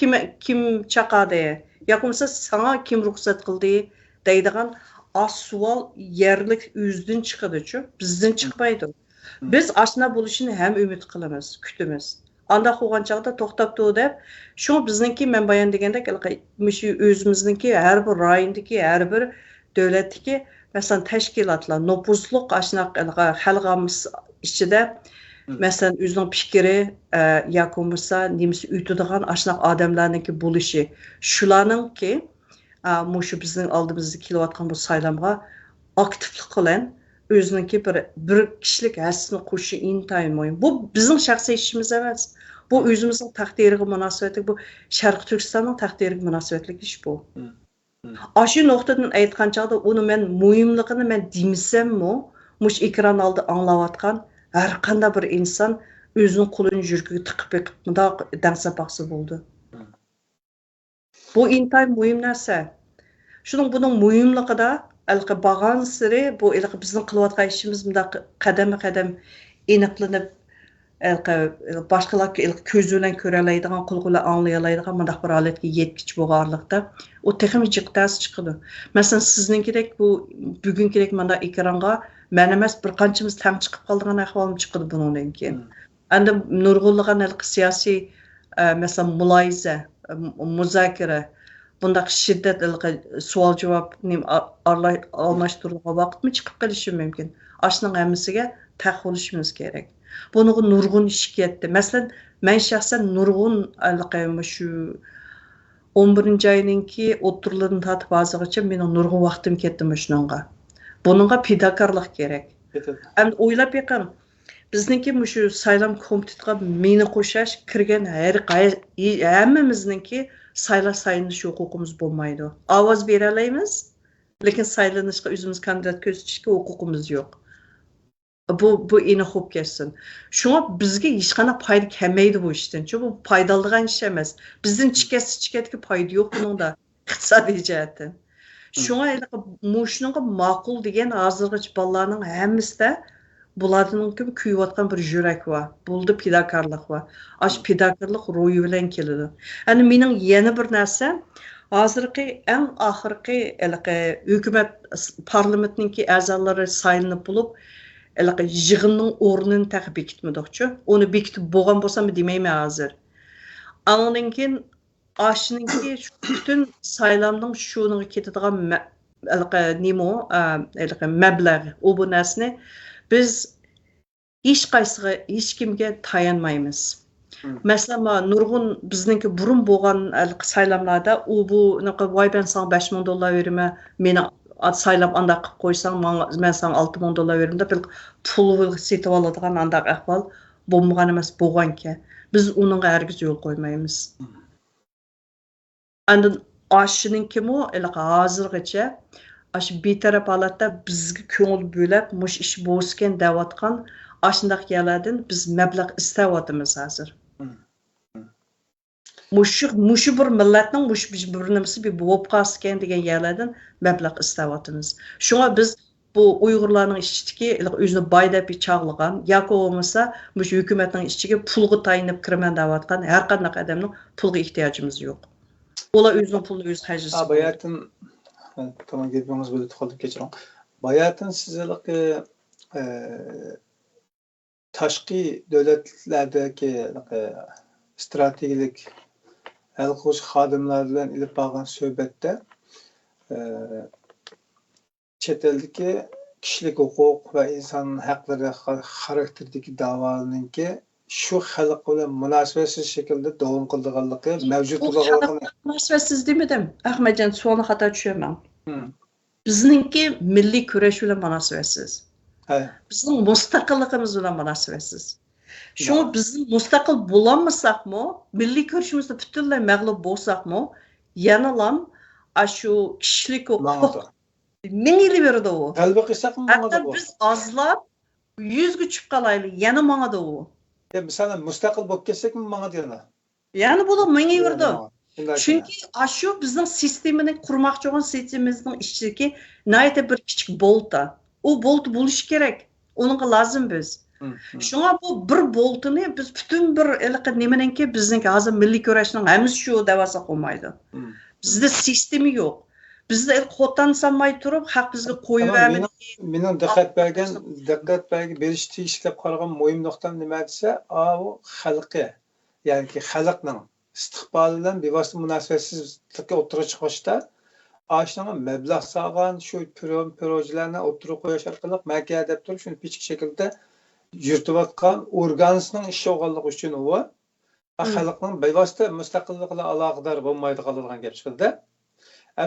kim chaqadi, yo'qmasa sana kim ruxsat qildi deydigan savol yerlik o'zidan chiqadi-chu, bizdan chiqmaydi. Biz ashna bo'lishini ham umid qilamiz, kutamiz. Anda qo'ygan chaqda to'xtabdi deb, shu bizningki men bayon degandek, shu o'zimizningki har bir rayondagi, har bir davlatdagi masalan tashkilotlar, nopuzliq ashnaqa xalqimiz ichida masalan o'zining fikri yoki bo'lmasa nimasi o'tadigan ashnaqa odamlarningki bo'lishi, shularningki shu bizning oldimizga kelayotgan bu saylamga aktivlik qilan o'ziningki bir kishilik hassini qo'shishi intayin muhim. Bu bizning shaxsiy ishimiz emas. Bu o'zimizning taqdiriga munosabatli, bu Sharq Turkistonning taqdiriga munosabatli ish bu. Shu nuqtadan aytgan chaqda uni men muhimligini men demasam-mu, mush ekran oldi anglayotgan har qanday bir inson o'zining qo'lini yurgiga tiqib eqib mundoq dansa baqsa bo'ldi. Bu intayin muhim narsa. Shuning buning muhimligida bag'an siri bu bizning qilayotgan ishimiz bundoq qadam-qadam aniqlanib, boshqalarga ko'z bilan ko'ra oladigan, qo'l bilan anglay oladigan bundoq bir holatga yetkich bo'lganlikda u texnik jiqtas chiqadi. Masalan, sizninkidek bu bugünkidek mana ekranga men emas bir qanchamiz tam chiqib qolgan ahvolim chiqadi bundan keyin. Endi nurg'unlagan siyosiy masalan muloyiza, muzokara bundaq shiddat savol javobni almashtirishga vaqtmi chiqib qolishi mumkin. Ashning hammasiga taq bo'lishimiz kerak. Bunga nurg'un ish ketdi. Masalan, men shaxsan nurg'un shu 11-oyninki o'tirlardan tortib hozirgacha mening nurg'un vaqtim ketdi shunga. Bunga fidokorlik kerak. Endi o'ylab yiqam. Bizningki shu saylam komitetiga meni qo'shash kirgan hammamizningki saylash saylash huquqimiz bo'lmaydi. Ovoz bera olamiz, lekin saylanishga o'zimiz kandidat ko'rsatishga huquqimiz yo'q. bu eni xo'p ketsin. Shunga bizga hech qanday foyda kelmaydi bu ishdan. Chunki bu foydalgan ish emas. Bizning chiketga foyda yo'q buningda iqtisodiy jihatdan. Shunga mushunga ma'qul degan hozirgacha bolalarning hammasida bularning ko'p kuyayotgan bir yurak bor. Bo'ldi pidokorlik bor. Ash pidokorlik ro'yi bilan keladi. Ani mening yana bir narsa hozirgi eng oxirgi hukumat parlamentningki a'zolari saylanib bo'lib yig'inning o'rnini taqib bekitmadiqchu. Uni bekitib bo'lgan bo'lsa-mi demayman hozir. Andan keyin aşınınki bütün saylamның şunuğa ketadigan nemo mablag' o bu narsani biz hech qaysiga hech kimga tayanmaymiz. Masalan, nurg'un bizningki burun bo'lgan saylamlarda u bu voy ben sana $5000 berime, meni saylab anda qilib qo'ysang, men sana $6000 berim deb pul setib oladigan andaq ahvol bo'lmagan emas bo'lganki, biz uningga hargiz yo'l qo'ymaymiz. Andın aşınınki mu hozirgacha aş betaraf holatda bizga ko'ngil bo'lib, mush ish bo'lsken deyotgan ashundaq yerlardan biz mablag' istayotimiz hozir. Mushu bir millatning bir nimasi bir bo'lib qolgan degan yerlardan mablag' istayotimiz. Shunga biz bu Uyg'urlarning ichidagi o'zini boy deb chaqlagan yoki bo'lmasa mush hukumatning ichiga pulga tayinib kiraman deyotgan har qanday odamning pulga ehtiyojimiz yo'q. Ola özünün pulunu öz həcisi. Bayatın, tamam gitmemiz böyle tıkaldık geçelim. Bayatın sizlik taşqi devletlerdeki stratejik el qo'sh xodimlar bilan ilib borgan suhbatda chet eldagi kishilik huquq va inson haqlari xarakterdagi da'volarninki şu xalq bilan munosabatsiz shaklda davom qildiganligi mavjud bo'lgan. Munosabatsiz demedim. Ahmadjon suvni xato tushaman. Bizningki milliy kurash bilan munosabatsiz. Bizning mustaqilligimiz bilan munosabatsiz. Shunga bizning mustaqil bo'lolmasakmi, milliy kurashimizda butunlay mag'lub bo'lsakmi, yana ham shu kishilik huquq ming yil berdi u. Qalbi qilsakmi mangada bu. Biz ozlab 100 ga tushib qolaylik, yana mangada u. Mesela müstakil bo'lib ketsak-mi manga deyana. Yani bu da menga yurdi. Chunki shu bizning sistemani qurmoqchi bo'lgan sistemimizning ichidagi nayta bir kichik bolta. U bolt bo'lishi kerak. Uningga lozim biz. Shunga bu bir boltini biz butun bir nimaniki bizningki hozir milliy kurashning hammasi shu davasa qolmaydi. Bizda sistemi yo'q. Bizda qo'tan sanmay turib, haq bizga qo'yib bermaydi. Mening diqqat berish tegishli qolgan muhim nuqtam nima desa, u xalqi, ya'ni xalqning istiqboli bilan bevosita munosabatsizlikka o'tira chiqishda ashunga mablag' solgan shu projelarni o'tira qo'yish orqali maka deb turib shuni pichik shaklda yuritayotgan organsning ishi bo'lganligi uchun u xalqning bevosita mustaqillik bilan aloqador bo'lmaydigan gap chiqdi.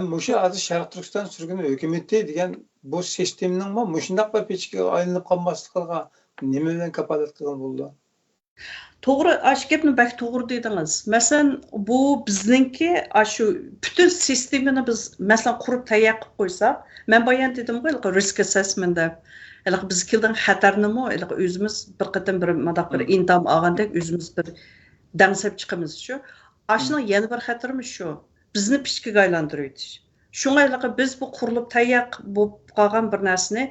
Muşu adı Şarkı Türkistan sürgünü hükümeti degan bu sistemning mushundaq bir pechga aylanib qolmasligiga nima bilan kapolat qilgan bo'ldi? To'g'ri, ash gapni bak to'g'ri dedingiz. Masalan, bu bizningki shu butun sistemani biz masalan qurib tayyor qilib qo'ysak, men bayon dedim-ku, risk assessment deb. Biz kelgan xatarnimi, o'zimiz bir qatam bir madaq bir intam olgandek o'zimiz bir dangsab chiqamiz shu. Ashning yana bir xatarimiz shu. Bizni pishkiga aylantiradi. Shunga biz bu qurilib tayyor bo'lib qolgan bir narsani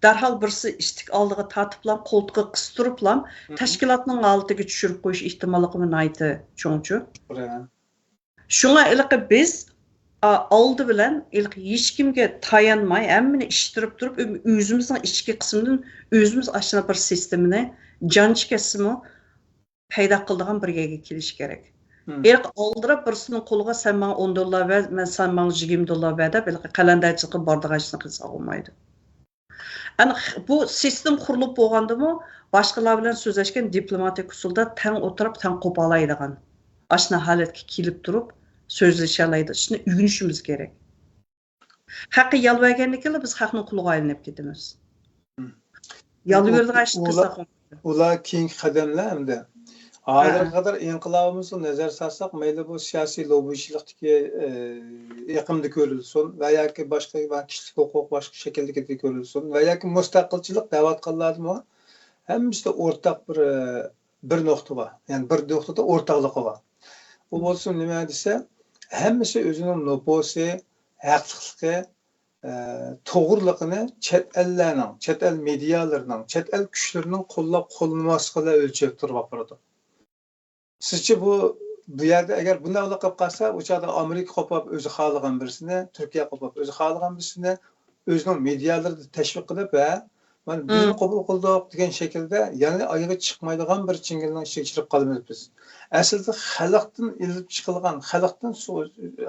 darhol birisi ishtik oldiga tortiblam, qo'ltiqqa qistiriblam, tashkilotning oldiga tushirib qo'yish ehtimolligini aytdi, cho'ngchu. Shunga biz oldi bilan hech kimga tayanmay, hammani ishtirib turib, o'zimizning ichki qismidan o'zimiz ashuna bir sistemani jonchkasimi paydo qiladigan bir yerga kelish kerak. Aldırıp birisinin qo'liga sen bana $10 ver, ben sen bana $20 ver deb qalandachilikqa bordig'achini qilsa olmaydi. Ana bu sistem qurilib bo'lgandimi, boshqalar bilan so'zlashgan diplomatik usulda tang o'tirib, tang qo'polaydigan. Ashna holatga kelib turib, so'zlasha oladi. Shuni o'rganishimiz kerak. Haqqi yalvarganliklar biz haqning quliga aylanib ketamiz. Yalvardigan qilsak ular keyingi qadamlar hamda hozirga qadar inqilobimizni nazar solsak, mayli bu siyosiy lobbichilikdagi iqimda ko'rilsin va yoki boshqa kishilik huquq boshqa shaklda ko'rilsin va yoki mustaqilchilik da'vatqanlarmi Hemimizde ortak bir nokta var. Yani bir noktada ortaklığı var. O bolsun nima dese, hemmisi özünün nüfusu, haklılığı, toğırlığını chet ellerinin, chet el medyalarının, chet el güçlerinin qo'llab qo'llanmasıyla ölçüp turib turadi. Sizce bu yerde eğer bunday olib qalsa, o çağda Amerika qopab o'zi xohlagan birisini, Türkiye qopab o'zi xohlagan birisini özünün medyalarını teşvik qilib va mana bizni qabul qildik degan shaklda yana ayaga chiqmaydigan bir chingilning ichiga kirib qolamiz biz. Aslida xalqdan ilib chiqilgan,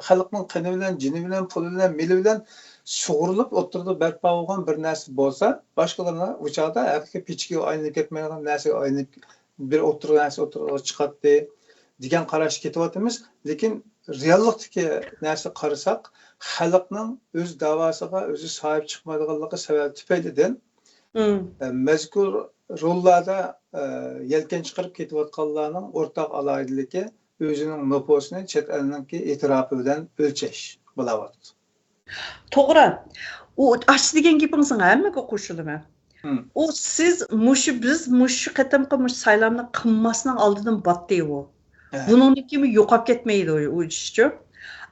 xalqning qini bilan, jini bilan, puli bilan, mili bilan sug'urilib o'tirdi barpo bo'lgan bir narsa bo'lsa, boshqalarning u chog'da haqiqiy pichga aylanib ketmaydigan narsa aylanib bir o'tirgan narsa o'tirib chiqadi degan qarashga ketyapmiz. Lekin reallikdagi narsa qarasak, xalqning o'z davosiga o'zi sahib chiqmaydiganligi sabab tufaylidan mazkur rollarda yelken chiqarib ketayotganlarning o'rtaq alohidaligi o'zining nüfusini chet elninki e'tirofi bilan o'lchash bo'layapti. To'g'ri. U ash degan gapingizga hammaga qo'shilaman. O siz biz mushu qatimqi saylovni qilmasning oldidan batdi u. Buningki kimi yo'qolib ketmaydi u ishchi.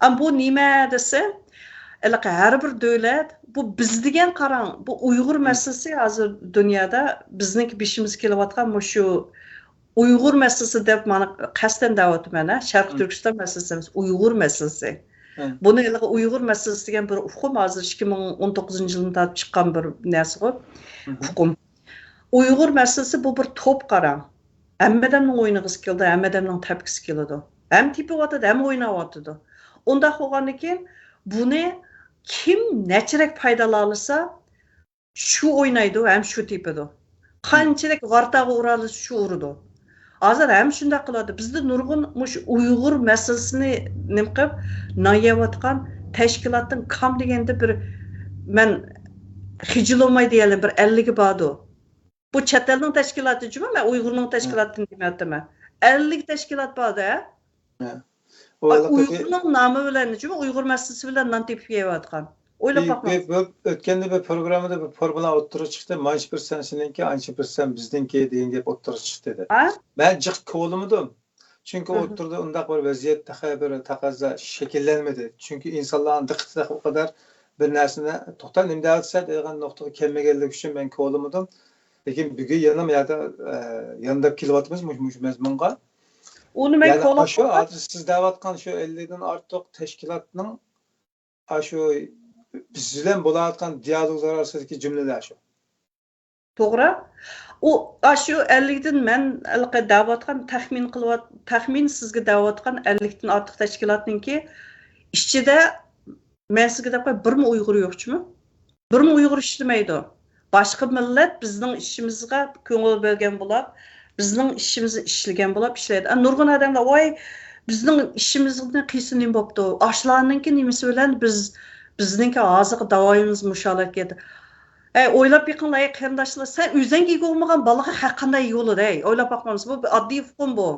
Am bu nima desa, har bir davlat bu biz degan qarang, bu Uyg'ur masalasi hozir dunyoda bizniki beshimiz kelayotgan mushu Uyg'ur masalasi deb mana qasdan da'vatman, Sharq Turkiston masalasi, Uyg'ur masalasi. Buni Uyg'ur masalasi degan bir hukm hozir 2019-yilda tartib chiqqan bir narsa hukm. Uyg'ur masalasi bu bir to'p qarang. Hammadan o'ynag'isi keldi, hammadan tepkisi keladi. Ham tepiyotdi, ham o'ynayotdi. Unda bo'lgandan keyin buni kim nechalik foydalansa shu o'ynaydi, ham shu tepidi. Qanchalik vartaga uralsa shu urdi. Hozir ham shunday qiladi. Bizda nurg'un mush Uyg'ur masalasini nim qilib nayayotgan tashkilotning kam deganda bir men hijilolmay deyalım bir 50 bordi. Bu chet elning tashkiloti juma, men Uyg'urning tashkilotini demayapman. 50 tashkilot borda. Uyg'urning nomi bilan juma, Uyg'ur masalasi bilan non tepib yeyotgan. O'ylab boqmang. O'tganda bir programmada bir formula o'ttirib chiqdi. Manch bir sensiniki, ancha bir sen bizniki degan gap o'ttirib chiqdi dedi. Men jiq ko'limidim. Chunki o'ttirdi undaq bir vaziyat bir taqozo shakllanmadi. Chunki insonlarning diqqatida o kadar bir narsani to'xtal nima desa degan nuqtaga kelmaganligi uchun men ko'limidim. Lekin bugun yana yanında kelyapmiz mush mazmunga. Uni men ko'lab shu hozir siz da'vatgan shu 50 dan ortiq tashkilotning shu biz bilan bo'layotgan dialoglar orasidagi jumlalar shu. To'g'ri. U shu 50 dan men da'vatgan taxmin sizga da'vatgan 50 dan ortiq tashkilotninki ichida men sizga deb birmi Uyg'ur yo'qchimi? Birmi Uyg'ur ishlamaydi. Boshqa millat bizning ishimizga ko'ngil bergan bo'lib, bizning ishimizni ishlagan bo'lib ishlaydi. Nurg'un odamlar voy bizning ishimizni qiysinim bo'pti. Ashlarninki nimasi bilan bizningki hozir davoyimiz musholat ketdi. O'ylab yiqinglar, qarindoshlar, sen o'zing ega olmagan bolaga har qanday yo'li dey. O'ylab boqmamiz. Bu oddiy hukm bu.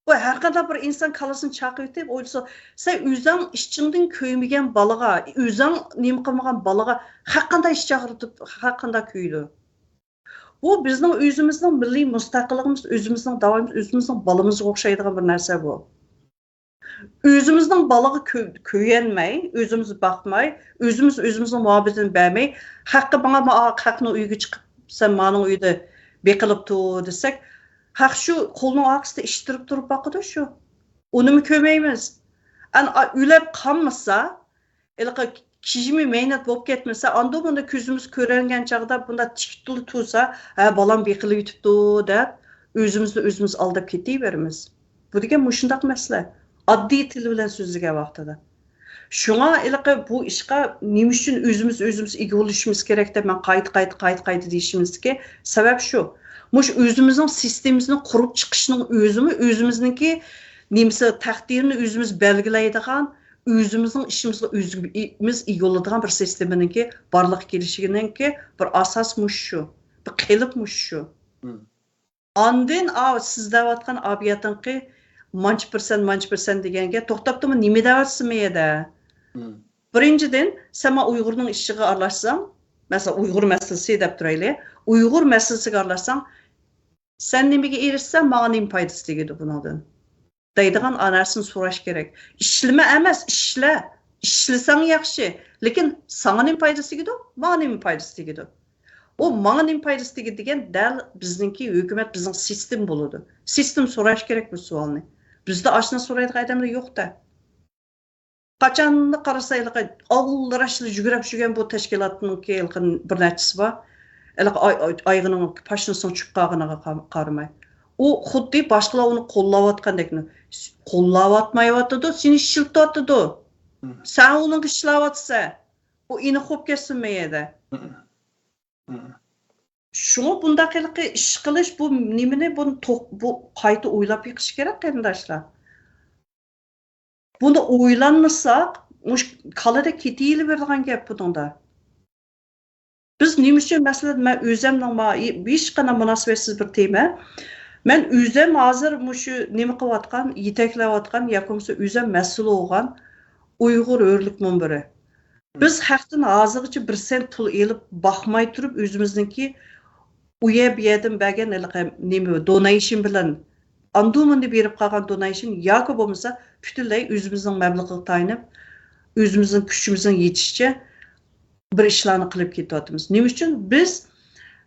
Bu har qanday bir inson kalasini chaqib etib, o'ylasa, sen o'zing ishchingdan ko'ymagan bolaga, o'zing nima qilmagan bolaga har qanday ish chaqirib, har qanday kuydi. Bu bizning o'zimizning milliy mustaqilligimiz, o'zimizning davomiz, o'zimizning balamizga o'xshaydigan bir narsa bu. Özümüzden balığı köyənməy, özümüz baxmay, özümüzün muhabbetini bərməy, haqqı bana haqqını uygu çıxıb, sən manın uyda beqilibdi desək, haqq şu qolunun aksida iştirib durub baxıdı şu. Onu mu köməyimiz? Üləb qanmasa, kişimi meynat bo'lib ketmasa, anda bunda ko'zimiz ko'rəngan çağda bunda tikitili tursa, balam beqilib yutibdi deb, özümüz aldab ketəyverimiz. Bu degan mushundaq məsələ. Addi til bilan so'zlagan vaqtida. Shunga bu ishga nima uchun o'zimiz ega bo'lishimiz kerak deb men qayt deyishimizga sabab shu. Mush o'zimizning sistemamizni qurib chiqishning o'zimizniki nimasi taqdirini o'zimiz belgilaydigan, o'zimizning ishimizga o'zimiz ega bo'ladigan bir sistemaniki barliq kelishiginiki bir asos mush shu. Bir qilib mush shu. Ondan siz da'vatgan abiyatinki manch persen deganga to'xtabdimi nima deyapsizmi edi? Birinchidan, sen Uyg'urning ishiga aralashsang, masalan Uyg'ur masalasi deb turaylik, Uyg'ur masalasiga aralashsang, sen nimaga erishsan, menga nima foydasi tegadi bundan? Deydigan anasini so'rash kerak. Ishlama emas, ishla. Ishlasang yaxshi, lekin sana nima foydasi tegadi? Menga nima foydasi tegadi? O menga nima foydasi tegadi degan dal bizningki hukumat bizning sistem bo'ladi. Sistem so'rash kerak bu savolni. Bizda ashna so'raydigan odamlar yo'q-da. Qachonni qarasaylik, aldirashli yugurib yurgan bu tashkilotningki bir nechasi bor. Ayg'ының pashnisini tushib qolganiga qaramay. U xuddi boshqalar uni qo'llayotgandek. Qo'llayotmayotdi, seni shiltotdi. Sen uning ishlayotsa, u ini xo'p ketsinmaydi. Shuni bundaqiliqi ish qilish bu nimani bu qayta o'ylab yiqish kerak qarindoshlar. Buni o'ylanmasak, mush qalada ketilaveradigan gap bunda. Biz nima uchun masalan men o'zimning hech qanday munosabatsiz bir tema. Men o'zim hozir shu nima qilayotgan, yetaklayotgan yoki o'zim mas'ul bo'lgan Uyg'ur o'rlik munbiri. Biz haqdan hozirgacha 1 sent pul elib baxmay turib o'zimizningki uya biyadim bergan nima donation bilan andumini berib qolgan donation yoki bo'lmasa butunlay o'zimizning mablag'iga tayinib, o'zimizning kuchimizning yetishicha bir ishlarni qilib ketyapmiz. Nima uchun biz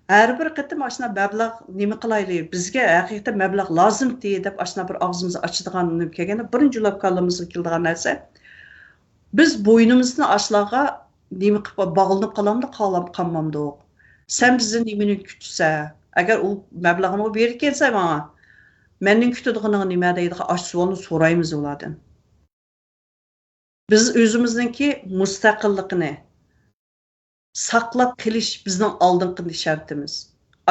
har bir qatim ashna mablag' nima qilaylik? Bizga haqiqatan mablag' lozim deb ashna bir og'zimizni ochadigan kelganda birinchi lab kallamizga keladigan narsa biz bo'ynimizni ashlarga nima qilib bog'linib qolmamdi. Sen bizni nimani kutsa, agar u mablag'ni berib kelsa menga, mening kutadiganim nima deydigan ashvolni so'raymiz ulardan. Biz o'zimizningki mustaqillikni saqlab qilish bizning oldingi shartimiz.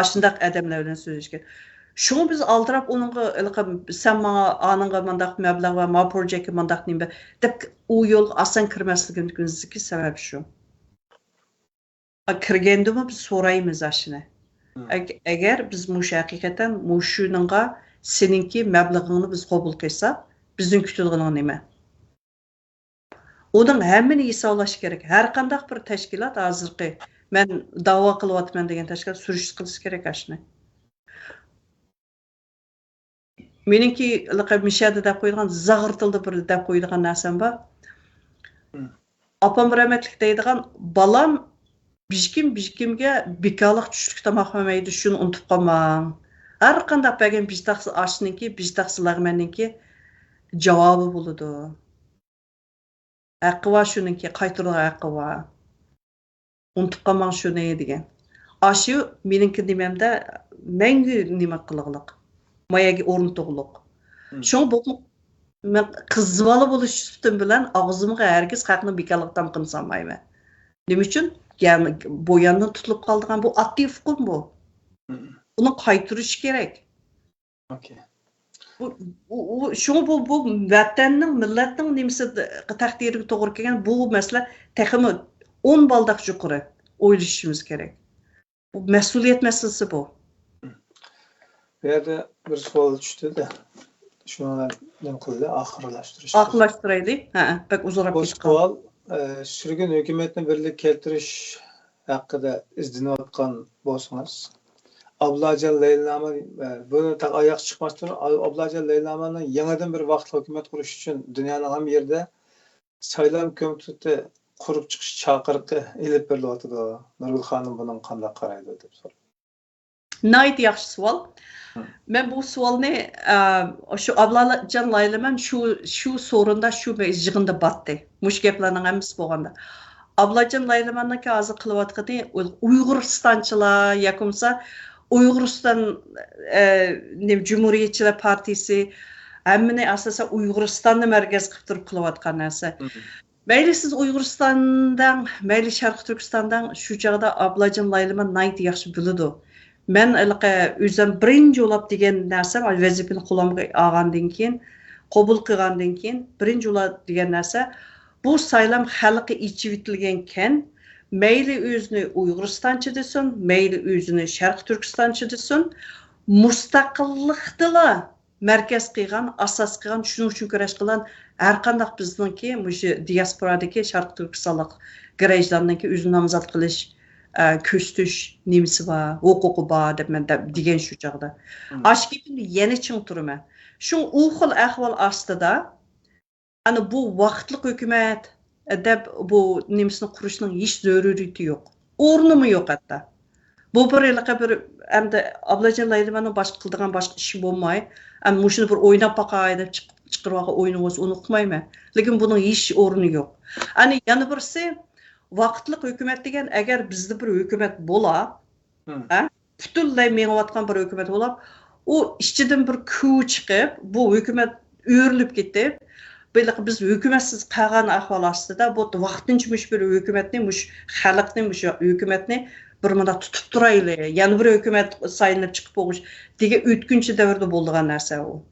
Ashundaq odamlar bilan so'zlashga. Shuni biz aldirab uningga sen menga aningga mandaq mablag' va ma projektga mandaq nima deb u yo'lga asan kirmasligimizdagi sabab shu. Kirgandimi biz so'raymiz ashuni. Agar biz haqiqatan shuningga seninki mablag'ingni biz qabul qilsak, bizning kutadiganimiz nima? Onun hammani hisoblash kerak. Har qanday bir tashkilot hozirgi men da'vo qilyapman degan tashkilot surish qilish kerak ashuni. Meningki mishada deb qo'ygan zag'irtildi bir deb qo'ydigan narsam bor. Apam rahmatlik deydigan balam bishkimga bekalıq tushlik tomoq yemaydi, shuni unutib qolmang. Har qanday bergan bishtaqsi ashninki, bishtaqsi lag'manninki javobi bo'ladi. Haqqi var shuningki qaytargan haqqi var. Unutib qolmang shuni degan. Ashu meningki nimamda mangu nima qiliqliq. Mayaga o'rnatug'liq. Shun bu men qizbola bo'lish ustidan bilan og'zimga hargiz haqni bekallikdan qilsamayman. Nima uchun? Yani boyandan tutilib qoldigan bu oddiy hukm bu. Uni qaytarish kerak. Okay. Bu vatanning, millatning nimasi taqdiriga to'g'ri kelgan bu masala texmi 10 baldaq yuqori o'ylashimiz kerak. Bu mas'uliyat masalasi bu. Bu yerda bir savol tushdi-da. Shuni nima qildi? Oxirlashtirish. Oxirlashtiraylik. Ha, bak uzunroq ketdi. Bu savol sürgün hükümetini birlik keltirish haqida izlanayotgan bo'lsangiz, Ablacan Leyla'nın bunu tak ayak çıkmasın. Ablacan Leyla'nın yeniden bir vakit hükümet kuruş için dünyanın hem yerde saylam komiteti kurup çıkış çağırıkı elip beriliyotidu. Nurgul Hanım bunun qanday qaraydi deb so'radi. Nayt yaxshi savol. Men bu savolni shu Ablacan Leyla'man shu so'rinda shu yig'inda batdi. Mush gaplarning hammasi bo'lganda. Ablacan Leyla'manniki hozir qilayotgani Uyg'uristanchilar yoki Uyg'uriston Cumhuriyetçiler Partisi hammani asosan Uyg'uristonni markaz qilib turib qilayotgan narsa. Mayli siz Uyg'uristondan, mayli Sharq Turkistondan shu chog'da Ablacan Leyla'man nayt yaxshi biladi. Men o'zim birinchi bo'lib degan narsam vazifani qo'limga olgandan keyin, qabul qilgandan keyin birinchi bo'lib degan narsa bu saylam xalqi ichivitilgan Meyli özünü Uyg'uristancha desin, meyli özünü Sharq Turkistoncha desin, mustaqillikda markaz qilgan, asos qilgan, shuning uchun kurash qilgan har qanday bizningki, shu diasporadagi Sharq Turkistonlik garajlarningki o'zini nomzod qilish köstüş nemisi var, hukuku var deb men degan shu chaqda. Aşkipini yana ching turaman. Shu u xil ahvol ostida ana bu vaqtliq hukumat deb bu nemisini qurishning hech zaruriyati yo'q. O'rnimi yo'q hatta. Bu bir bir hamda Ablajon Laylimanning boshqa qildigan boshqa ishi bo'lmay, ham mushuni bir o'ynab baqay deb chiqirib o'yini bo'lsa uni uqmayman. Lekin buning hech o'rni yo'q. Ana yana birisi vaqtliq hukumat degan agar bizda bir hukumat bo'la, butunlay mengayotgan bir hukumat bo'lib, u ichidan bir kuv chiqib, bu hukumat o'rilib ketib, biz hukumatsiz qolgan ahvol ostida bu vaqtincha bir hukumatni, xalqning hukumatni bir munda tutib turayli, yana bir hukumat saylanib chiqib qo'yish degan o'tkinchi davrda bo'lgan narsa u.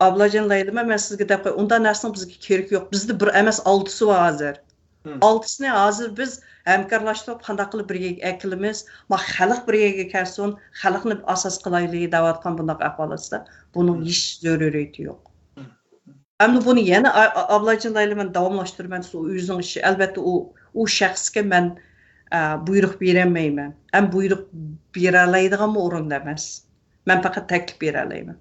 Ablajon Layliman, men sizga deb qo'y, undan narsaning bizga kerak yo'q. Bizda bir emas 6'sı var hozir. 6'sini hozir biz hamkorlashtirib qanday qilib birga akilimiz, xalq birga kelsin, xalqni asos qilayli deyotgan bunday ahvolda buning hech zaruriyati yo'q. Endi buni yana Ablajon Layliman davomlashtirman, o'zining ishi. Albatta u shaxsga men buyruq berolmayman. Ham buyruq bera oladigan o'rinda emas. Men faqat taklif bera olaman.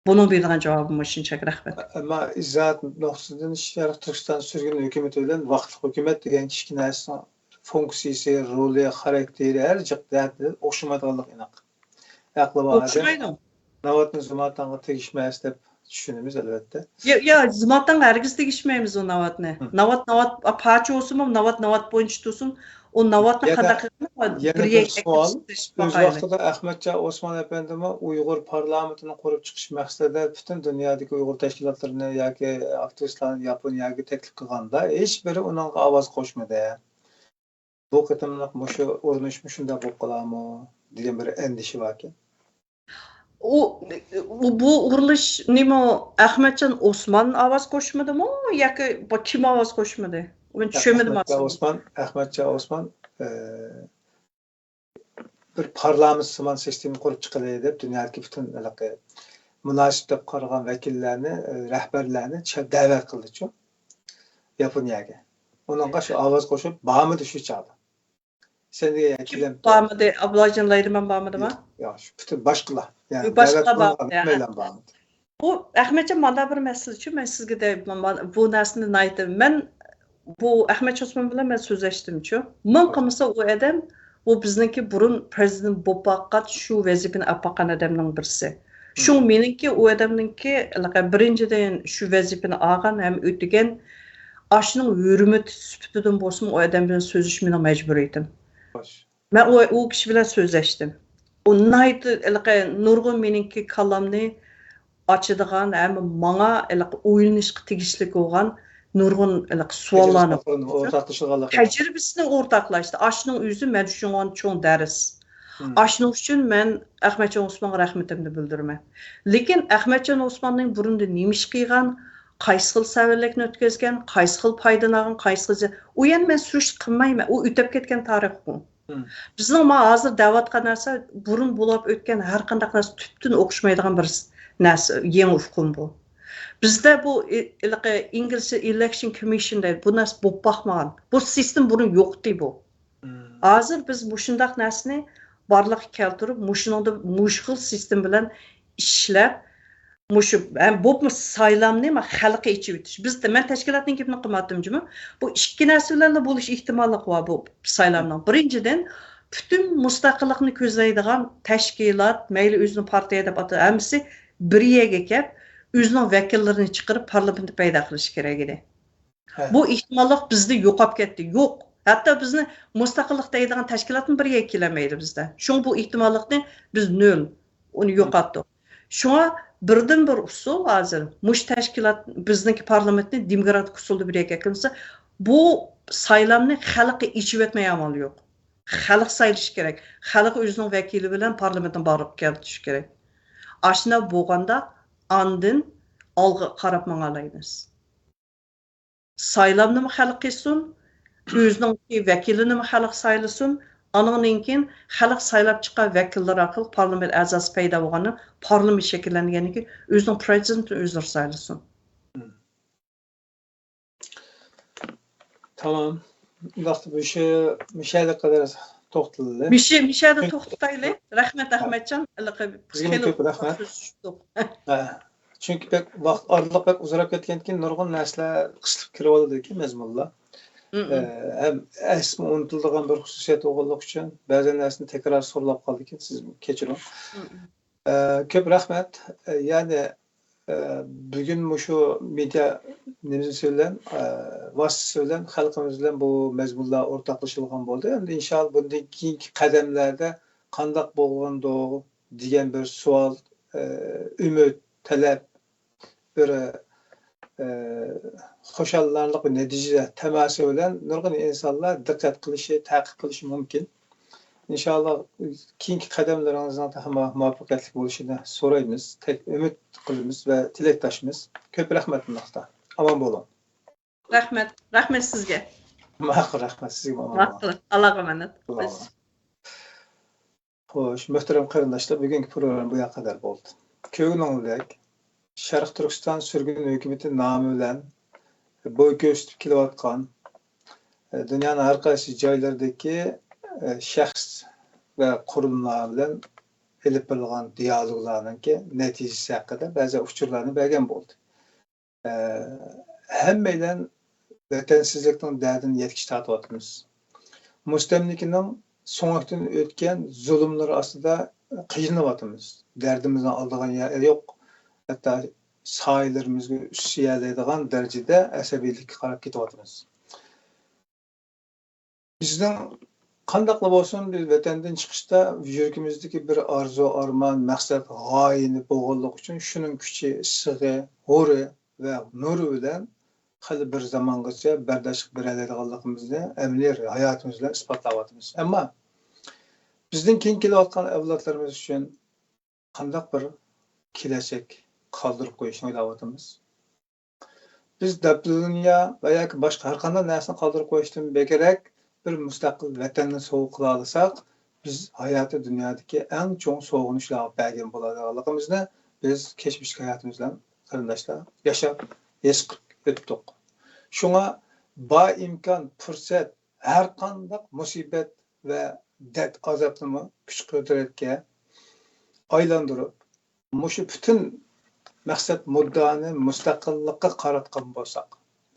Bunun berdigan javobim shunchaki, rahmat. Ammo izohat nuqtasidan Sharq Turkiston sürgün hukumati bilan vaqtli hukumat degan kichkinasi funksiyasi, roli, xarakteri har jihatdan o'xshamaydiganligi aniq. Aqli bor. O'xshamaydi. Navatni Zumatanga tegishmas deb tushunamiz albatta. Yo, Zumatanga hargiz tegishmaymiz o navatni. Navat parcha olsun, navat bo'yicha tursin. O navatni qanday qilib o'z vaqtida Ahmadjon Osmon efendimi Uyg'ur parlamentini qurib chiqish maqsadida butun dunyodagi Uyg'ur tashkilotlarini yoki aktivistlarni Yaponiyaga taklif qilganda hech biri unga ovoz qo'shmadi. Bu qitimliq mushu urinish shunday bo'lib qolarmi degan bir endishi bor ekan. Bu urilish nima Ahmadjon Osmon ovoz qo'shmadimi yoki kim ovoz qo'shmadi? Ben tushunmadim aslında. Ahmadjon Osmon bir parlament simon sistemi qurib chiqiladi deb dunyodagi butun munosib deb qaragan vakillarni, rahbarlarni da'vat qildi-ku Yaponiyaga. Uningga shu ovoz qo'shib, bormidi shu chog'da. Senga kelim. Bormidi, Ablajon Layliman bormidimi? Yo'q, butun boshqalar. Ya'ni boshqa bormidi. Bu Ahmadjon mana bir masala-ku, men sizga bu narsani aytdim. Men bu Ahmadjon Osmon bilan men so'zlashdim-ku. Men qilmasa u odam u bizniki burun prezident bo'lib baqqan shu vazifani olib baqqan odamning birisi. Shu meniki u odamningki birinchidan shu vazifani olgan ham o'tgan ashning hurmat sifatidan bo'lsin u odam bilan so'zlash mening majburiyatim. Men u kishi bilan so'zlashdim. U nurg'un meniki kallamni ochadigan ham menga o'ylanishga tegishli bo'lgan nurg'un savollarni tajribasini o'rtoqlashdi. Ashning o'zi men uchun cho'ng dars. Ashning uchun men Ahmadjon Osmonga rahmatimni bildiraman. Lekin Ahmadjon Osmonning burunda nima ish qilgan, qaysi xil savollikni o'tkazgan, qaysi xil foydadan olgan, qaysi xil u ham men surish qilmayman. U o'tib ketgan tarix bu. Bizning hozir da'vatga narsa burun bo'lib o'tgan har qanday narsa tubdan o'xshamaydigan bir narsa, yangi ufqum bu. Bizda bu İngilizce Election Commission deydi. Bu narsa bo'lib baxmagan. Bu sistem burun yo'qdi bu. Hozir biz bu shundaq narsani barliqqa keltirib, mushuningda mushkil sistem bilan ishlab, bu saylamni xalqqa ichib o'tish. Bizda men tashkilotning gapini qilmadim-jimi? Bu ikki narsa bilan bo'lish ehtimoli bor bu saylamning. Birinchidan, butun mustaqillikni ko'zlaydigan tashkilot, mayli o'zini partiya deb atadi, hammasi bir yerga kelib o'zining vakillarini chiqarib parlamentda paydo qilish kerak edi. Bu ehtimollar bizda yo'qolib ketdi. Yo'q. Hatto bizni mustaqillik deydigan tashkilotni birga kelamaydi bizda. Shuning bu ehtimollikni biz nol. Uni yo'qotdik. Shunga birdan bir usul hozir mush tashkilot bizniki parlamentni demokratik usulda birga qilsa, bu saylamni xalqqa ichib o'tmay amal yo'q. Xalq saylash kerak. Xalq o'zining vakili bilan parlamentdan borib keltish kerak. Ashna bo'lganda andın algı qarab mağalayınız. Saylamını mı xalq qilsin, özünün vəkilini mi xalq saylasın, anınınkin xalq saylab chiqqan vakillar arqali parlament a'zosi paydo bo'lgani, parlament shakllangandan keyin o'zining prezidentini o'zlari saylasın. Tamam. Nasıl bu işe müşahede kadar toxtaldı. Mishada to'xtataylik. Rahmat Ahmadjon. Bizga Xeyli ko'p rahmat. Çünki pek vaqt aralıq pek uzarab ketgandan keyin nurg'un narsalar qisilib kirib oladi mazmunlar. Hem esmi unutiladigan bir xususiyat o'g'irlik uchun ba'zan narsani takror so'rlab qoldi ekan, siz kechiring. Ko'p rahmat. Ya'ni bugün şu media nimasi bilan vasitasi bilan xalqimiz bilan bu mazmunlar o'rtoqlashilgan bo'ldi. Endi inshaalloh bundan keyingi qadamlarda qandoq bo'lgandi degan bir savol, umid, talab, bir xo'shallanlik va natija tamasi bilan nurg'un insonlar diqqat qilishi, ta'qib qilishi mumkin. İnşallah keyingi qadamlaringizning muvaffaqiyatli bo'lishini so'raymiz, umid qilamiz va tilakdoshmiz. Ko'p rahmat bunaqda. Omon bo'ling. Rahmat sizga. Ma'qul, rahmat sizga. Ma'qul. Allohga omonat. Xo'sh, muhtaram qarindoshlar, bugungi program bu qadar bo'ldi. Ko'ngillik Sharq Turkiston surgun hukumati nomi bilan bo'y ko'rsatib kelayotgan dunyoning har qaysi joylaridagi shaxs va qurilmalar bilan elib borilgan dialoglarning natijasi haqida ba'zi uchurlarni bergan bo'ldi. Hammadan vatansizlikning dardini yetkish tortyapmiz. Mustamlikaning so'ngakdan o'tgan zulmlar ostida qiynalatyapmiz. Dardimizni oldigan yer yo'q. Hatto soylarimizga usiyaladigan darajada asabiylikka qarab ketyapmiz. Bizning qandaqla bo'lsin, biz vatandan chiqishda yuragimizdagi bir arzu, arman, maqsad, g'oyani bo'g'inlik uchun shuning kuchi, sig'i, huri va nuri bilan hali bir zamongacha bardoshlik beradiganligimizni amaliy hayotimiz bilan isbotlayapmiz. Ammo bizning keyin kelayotgan avlodlarimiz uchun qandaq bir kelajak qoldirib qo'yishni o'ylayapmiz. Biz dunyo va yoki boshqa har qanday narsani qoldirib qo'yishdan bekerak bir mustaqil vatanni sovg'a qila olsak, biz hayoti dunyodagi eng cho'ng sog'inishlarga bergan bo'ladiganligimizni biz kechmishki hayotimiz bilan qarindoshlar yashab his qilib o'tdik. Shunga ba imkon, fursat, har qanday musibat va dard azobni kuch qudratga aylantirib, mushu butun maqsad muddani mustaqillikqa qaratgan bo'lsak,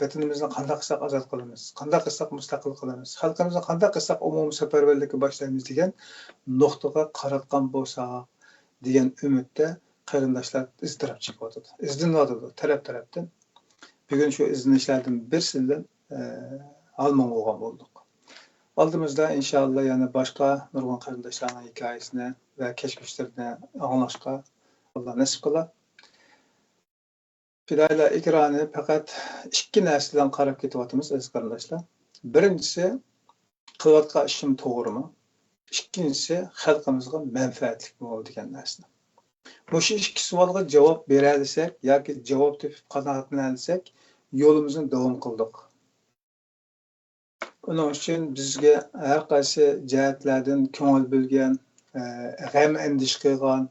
vatanimizni qanday qilsak ozod qilamiz, qanday qilsak mustaqil qilamiz, xalqimizni qanday qilsak umumiy safarbarlikka boshlaymiz degan nuqtaga qaratgan bo'lsak degan umidda qarindoshlar iztirab chiqyapti. Izlanadi taraf-tarafdan. Bugun shu izlanishlardan birsidan almon bo'lgan bo'ldik. Oldimizda inshaalloh yana boshqa nurg'un qarindoshlarning hikoyasini va kashfishlarini anglashga Alloh nasib qiladi. Fidoyla ekrani faqat ikki narsadan qarab ketyapmiz aziz qarindoshlar. Birinchisi qilayotgan ishim to'g'rimi? Ikkinchisi xalqimizga manfaatlikmi degan narsa. Shu ikki savolga javob bera olsak yoki javob topib qanoatlanasak, yo'limizni davom qildik. Uning uchun bizga har qaysi jihatlardan ko'ngil bo'lgan, g'am andish qilgan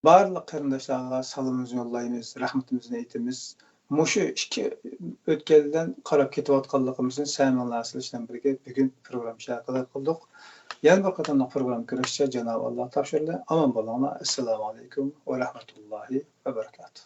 barliq qarindoshlarga salomimizni yo'llaymiz, rahmatimizni aytamiz. Mushu ikki o'tgandan qarab ketayotganligimizni samonlashlashdan birga bugun program shaqilab qildik. Yana bir qatorli program ko'rishcha Janob Alloh topshirdi. Omon bo'linglar. Assalomu alaykum va rahmatullohi va barakatuh.